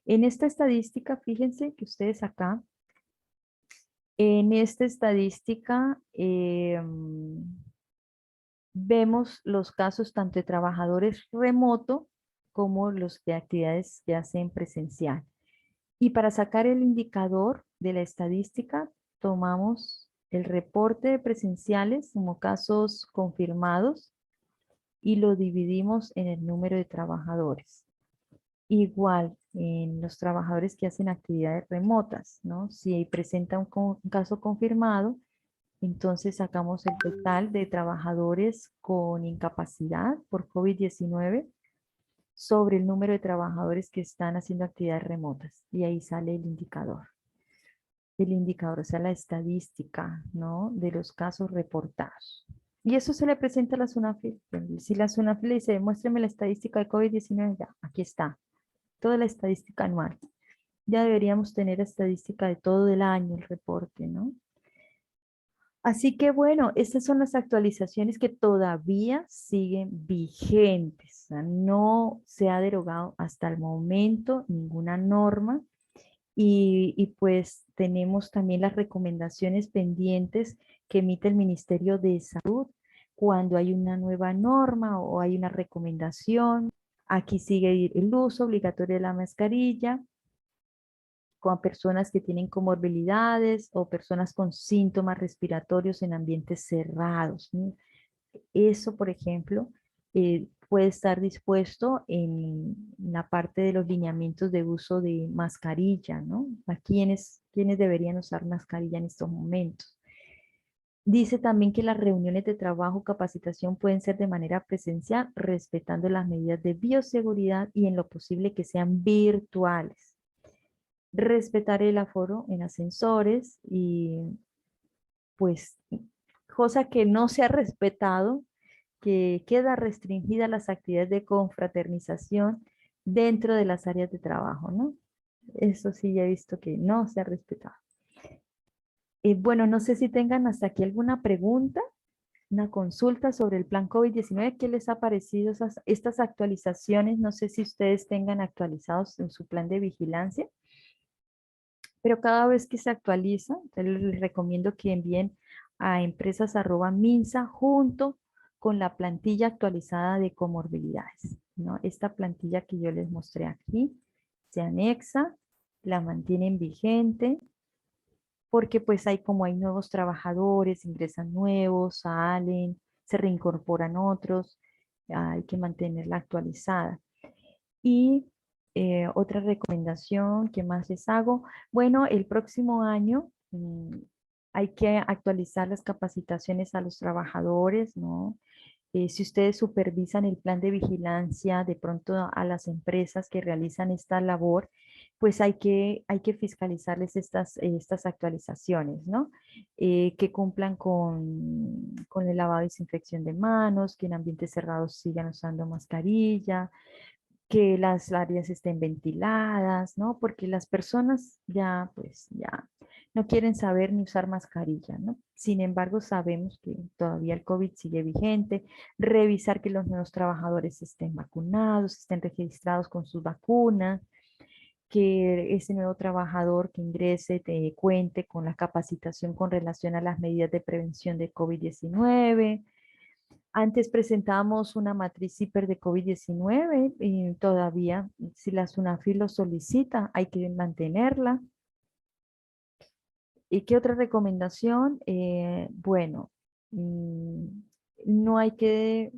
En esta estadística, fíjense que ustedes acá, en esta estadística, vemos los casos tanto de trabajadores remoto como los de actividades que hacen presencial. Y para sacar el indicador de la estadística, tomamos el reporte de presenciales como casos confirmados y lo dividimos en el número de trabajadores. Igual en los trabajadores que hacen actividades remotas, ¿no? Si presenta un caso confirmado, entonces sacamos el total de trabajadores con incapacidad por COVID-19 sobre el número de trabajadores que están haciendo actividades remotas. Y ahí sale el indicador. El indicador, o sea, la estadística, ¿no? De los casos reportados. Y eso se le presenta a la SUNAFIL. Si la SUNAFIL le dice, muéstrame la estadística de COVID-19, ya, aquí está. Toda la estadística anual. Ya deberíamos tener estadística de todo el año, el reporte, ¿no? Así que bueno, estas son las actualizaciones que todavía siguen vigentes. O sea, no se ha derogado hasta el momento ninguna norma y pues tenemos también las recomendaciones pendientes que emite el Ministerio de Salud cuando hay una nueva norma o hay una recomendación. Aquí sigue el uso obligatorio de la mascarilla con personas que tienen comorbilidades o personas con síntomas respiratorios en ambientes cerrados, ¿no? Eso, por ejemplo, puede estar dispuesto en la parte de los lineamientos de uso de mascarilla, ¿no? A quienes deberían usar mascarilla en estos momentos. Dice también que las reuniones de trabajo, capacitación pueden ser de manera presencial, respetando las medidas de bioseguridad y en lo posible que sean virtuales. Respetar el aforo en ascensores y pues, cosa que no se ha respetado, que queda restringida las actividades de confraternización dentro de las áreas de trabajo, ¿no? Eso sí, ya he visto que no se ha respetado. Bueno, no sé si tengan hasta aquí alguna pregunta, una consulta sobre el plan COVID-19. ¿Qué les ha parecido estas actualizaciones? No sé si ustedes tengan actualizados en su plan de vigilancia, pero cada vez que se actualiza, les recomiendo que envíen a empresas@minsa junto con la plantilla actualizada de comorbilidades, ¿no? Esta plantilla que yo les mostré aquí se anexa, la mantienen vigente, porque pues hay nuevos trabajadores, ingresan nuevos, salen, se reincorporan otros, hay que mantenerla actualizada. Y otra recomendación que más les hago, bueno, el próximo año hay que actualizar las capacitaciones a los trabajadores, ¿no? Si ustedes supervisan el plan de vigilancia de pronto a las empresas que realizan esta labor, pues hay que fiscalizarles estas actualizaciones, ¿no? Que cumplan con el lavado y desinfección de manos, que en ambientes cerrados sigan usando mascarilla, que las áreas estén ventiladas, ¿no? Porque las personas ya, pues ya no quieren saber ni usar mascarilla, ¿no? Sin embargo, sabemos que todavía el COVID sigue vigente, revisar que los nuevos trabajadores estén vacunados, estén registrados con sus vacunas, que ese nuevo trabajador que ingrese cuente con la capacitación con relación a las medidas de prevención de COVID-19. Antes presentábamos una matriz CIPER de COVID-19 y todavía, si la SUNAFIL lo solicita, hay que mantenerla. ¿Y qué otra recomendación? Bueno, mm, no hay que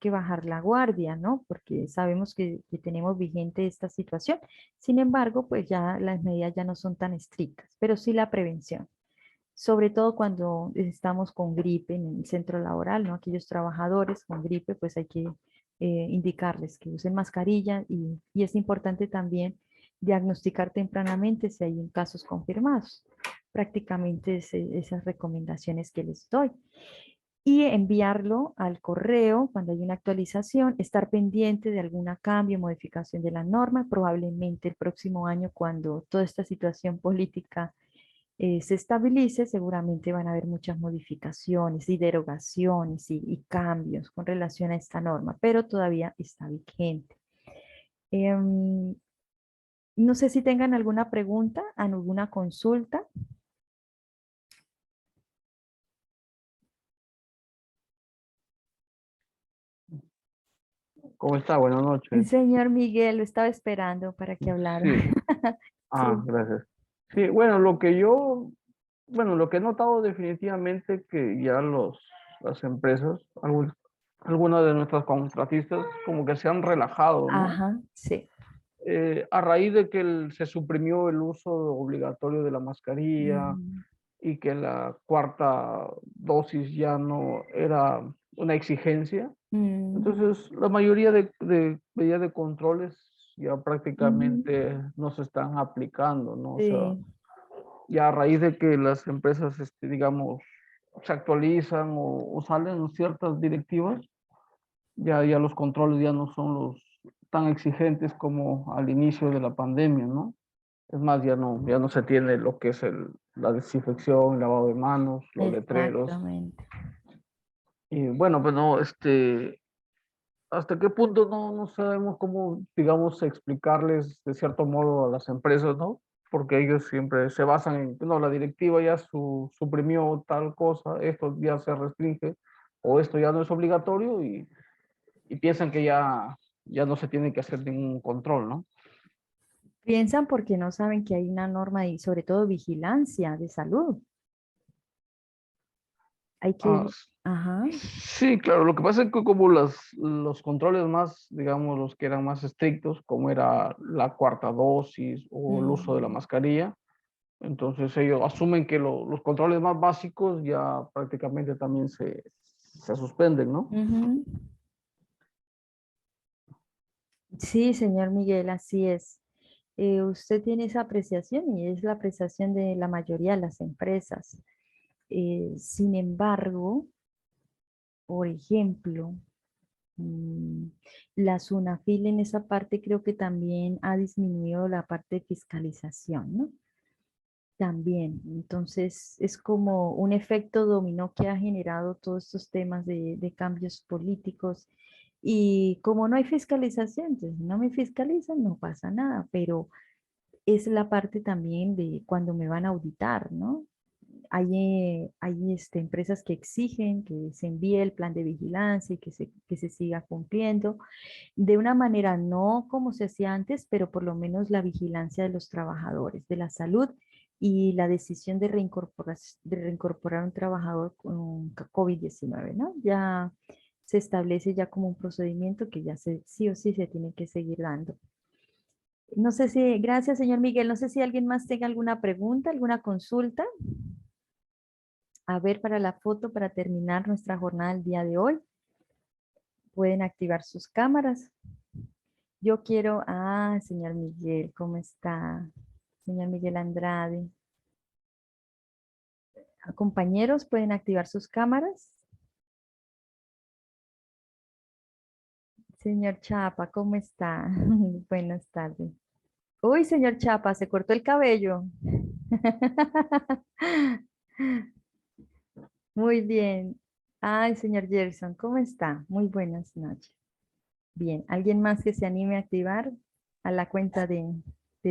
bajar la guardia, ¿no? Porque sabemos que tenemos vigente esta situación. Sin embargo, pues ya las medidas ya no son tan estrictas, pero sí la prevención, sobre todo cuando estamos con gripe en el centro laboral, ¿no? Aquellos trabajadores con gripe, pues hay que indicarles que usen mascarilla y es importante también diagnosticar tempranamente si hay casos confirmados. Prácticamente esas recomendaciones que les doy. Y enviarlo al correo cuando hay una actualización, estar pendiente de algún cambio, modificación de la norma, probablemente el próximo año cuando toda esta situación política se estabilice, seguramente van a haber muchas modificaciones y derogaciones y cambios con relación a esta norma, pero todavía está vigente. Em, no sé si tengan alguna pregunta, alguna consulta. ¿Cómo está? Buenas noches. Señor Miguel, lo estaba esperando para que hablara. Sí, Sí. gracias. Sí, bueno, lo que he notado definitivamente que ya las empresas, algunas de nuestras contratistas como que se han relajado, ¿no? Ajá, sí. A raíz de que se suprimió el uso obligatorio de la mascarilla Mm, y que la cuarta dosis ya no era una exigencia. mm, Entonces, la mayoría de medidas de controles ya ujú, prácticamente no se están aplicando, ¿no? O sea, sí, ya a raíz de que las empresas, digamos, se actualizan o salen ciertas directivas, ya los controles ya no son los tan exigentes como al inicio de la pandemia, ¿no? Es más, ya no se tiene lo que es la desinfección, el lavado de manos, los letreros. exactamente. Y bueno, pues no, hasta qué punto no sabemos cómo, digamos, explicarles de cierto modo a las empresas, ¿no? Porque ellos siempre se basan en, no, la directiva ya suprimió tal cosa, esto ya se restringe, o esto ya no es obligatorio y piensan que ya no se tiene que hacer ningún control, ¿no? Piensan porque no saben que hay una norma y sobre todo vigilancia de salud. Hay Ah, que, ajá, sí, claro, lo que pasa es que como los controles más, digamos, los que eran más estrictos, como era la cuarta dosis o el uso de la mm, mascarilla, entonces ellos asumen que los controles más básicos ya prácticamente también se suspenden, ¿no? ujú. Sí, señor Miguel, así es. Usted tiene esa apreciación y es la apreciación de la mayoría de las empresas. Sin embargo, por ejemplo, la SUNAFIL en esa parte creo que también ha disminuido la parte de fiscalización, ¿no? También, entonces es como un efecto dominó que ha generado todos estos temas de cambios políticos y como no hay fiscalización, entonces si no me fiscalizan no pasa nada, pero es la parte también de cuando me van a auditar, ¿no? Hay empresas que exigen que se envíe el plan de vigilancia y que se siga cumpliendo de una manera no como se hacía antes, pero por lo menos la vigilancia de los trabajadores, de la salud y la decisión de reincorporar un trabajador con COVID-19, ¿no? Ya se establece ya como un procedimiento que ya sí o sí se tiene que seguir dando. No sé si, gracias señor Miguel, no sé si alguien más tenga alguna pregunta, alguna consulta. A ver, para la foto, para terminar nuestra jornada el día de hoy, pueden activar sus cámaras. Yo quiero, señor Miguel, ¿cómo está? Señor Miguel Andrade. Compañeros, ¿pueden activar sus cámaras? Señor Chapa, ¿cómo está? Buenas tardes. Uy, señor Chapa, se cortó el cabello. Muy bien. Ay, señor Gerson, ¿cómo está? Muy buenas noches. Bien, ¿alguien más que se anime a activar a la cuenta de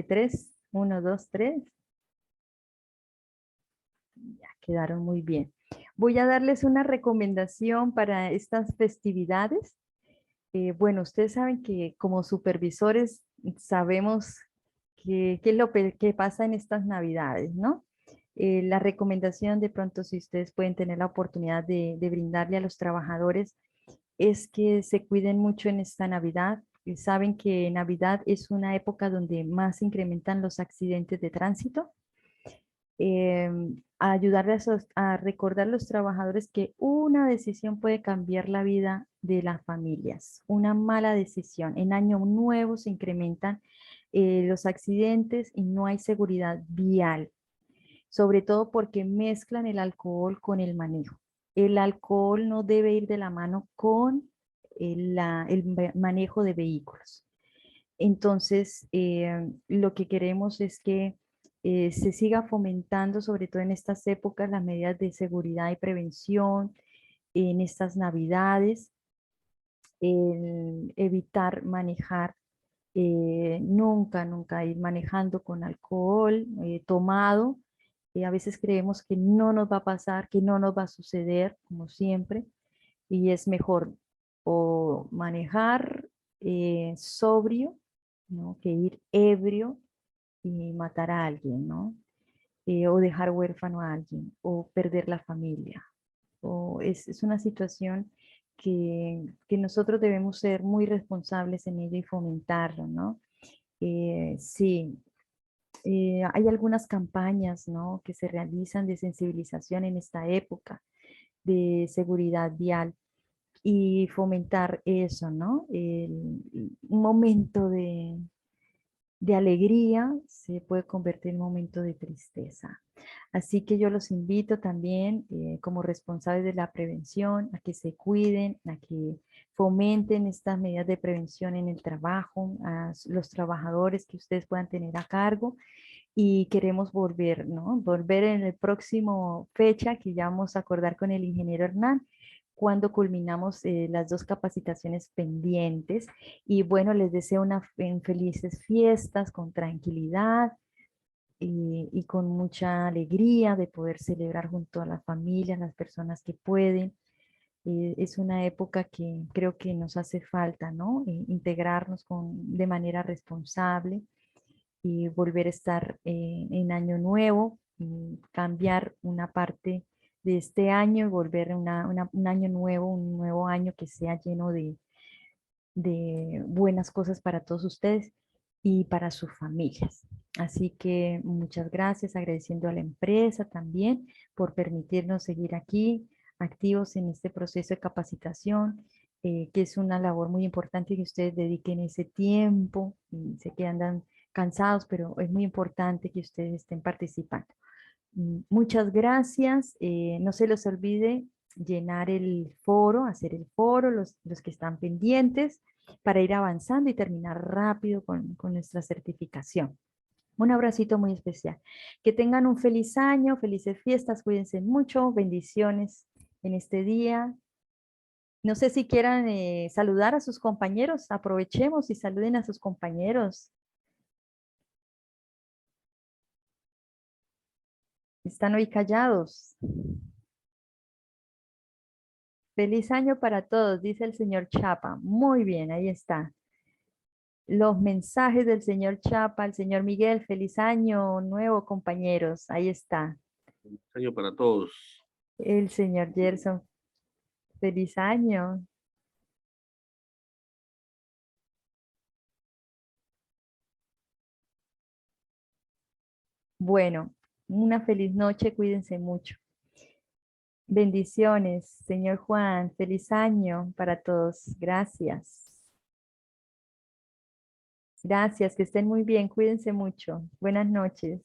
tres? Uno, dos, tres. Ya quedaron muy bien. Voy a darles una recomendación para estas festividades. Bueno, ustedes saben que como supervisores sabemos qué es que pasa en estas navidades, ¿no? La recomendación de pronto, si ustedes pueden tener la oportunidad de brindarle a los trabajadores, es que se cuiden mucho en esta Navidad. Saben que Navidad es una época donde más se incrementan los accidentes de tránsito. A ayudarles a recordar a los trabajadores que una decisión puede cambiar la vida de las familias. Una mala decisión. En año nuevo se incrementan los accidentes y no hay seguridad vial, sobre todo porque mezclan el alcohol con el manejo. El alcohol no debe ir de la mano con el manejo de vehículos. Entonces, lo que queremos es que se siga fomentando, sobre todo en estas épocas, las medidas de seguridad y prevención, en estas navidades, evitar manejar, nunca ir manejando con alcohol tomado. A veces creemos que no nos va a pasar, que no nos va a suceder, como siempre, y es mejor o manejar sobrio, ¿no? Que ir ebrio y matar a alguien, ¿no? O dejar huérfano a alguien, o perder la familia. Es una situación que nosotros debemos ser muy responsables en ella y fomentarlo, ¿no? Sí, hay algunas campañas, ¿no? Que se realizan de sensibilización en esta época de seguridad vial y fomentar eso, ¿no? Un momento de alegría se puede convertir en un momento de tristeza. Así que yo los invito también como responsables de la prevención a que se cuiden, a que fomenten estas medidas de prevención en el trabajo, a los trabajadores que ustedes puedan tener a cargo y queremos volver, ¿no? Volver en el próximo fecha que ya vamos a acordar con el ingeniero Hernán cuando culminamos las dos capacitaciones pendientes. Y bueno, les deseo felices fiestas con tranquilidad y con mucha alegría de poder celebrar junto a las familias, las personas que pueden. Es una época que creo que nos hace falta, ¿no? Integrarnos de manera responsable y volver a estar en año nuevo, cambiar una parte de este año y volver a un año nuevo, un nuevo año que sea lleno de buenas cosas para todos ustedes y para sus familias. Así que muchas gracias, agradeciendo a la empresa también por permitirnos seguir aquí activos en este proceso de capacitación, que es una labor muy importante que ustedes dediquen ese tiempo y sé que andan cansados, pero es muy importante que ustedes estén participando. Muchas gracias. No se les olvide llenar el foro, hacer el foro, los que están pendientes, para ir avanzando y terminar rápido con nuestra certificación. Un abracito muy especial. Que tengan un feliz año, felices fiestas, cuídense mucho, bendiciones en este día. No sé si quieran saludar a sus compañeros, aprovechemos y saluden a sus compañeros. Están hoy callados. Feliz año para todos, dice el señor Chapa. Muy bien, ahí está. Los mensajes del señor Chapa, el señor Miguel, feliz año nuevo, compañeros. Ahí está. Año para todos. El señor Gerson, feliz año. Bueno, una feliz noche, cuídense mucho. Bendiciones, señor Juan, feliz año para todos. Gracias. Gracias, que estén muy bien, cuídense mucho. Buenas noches.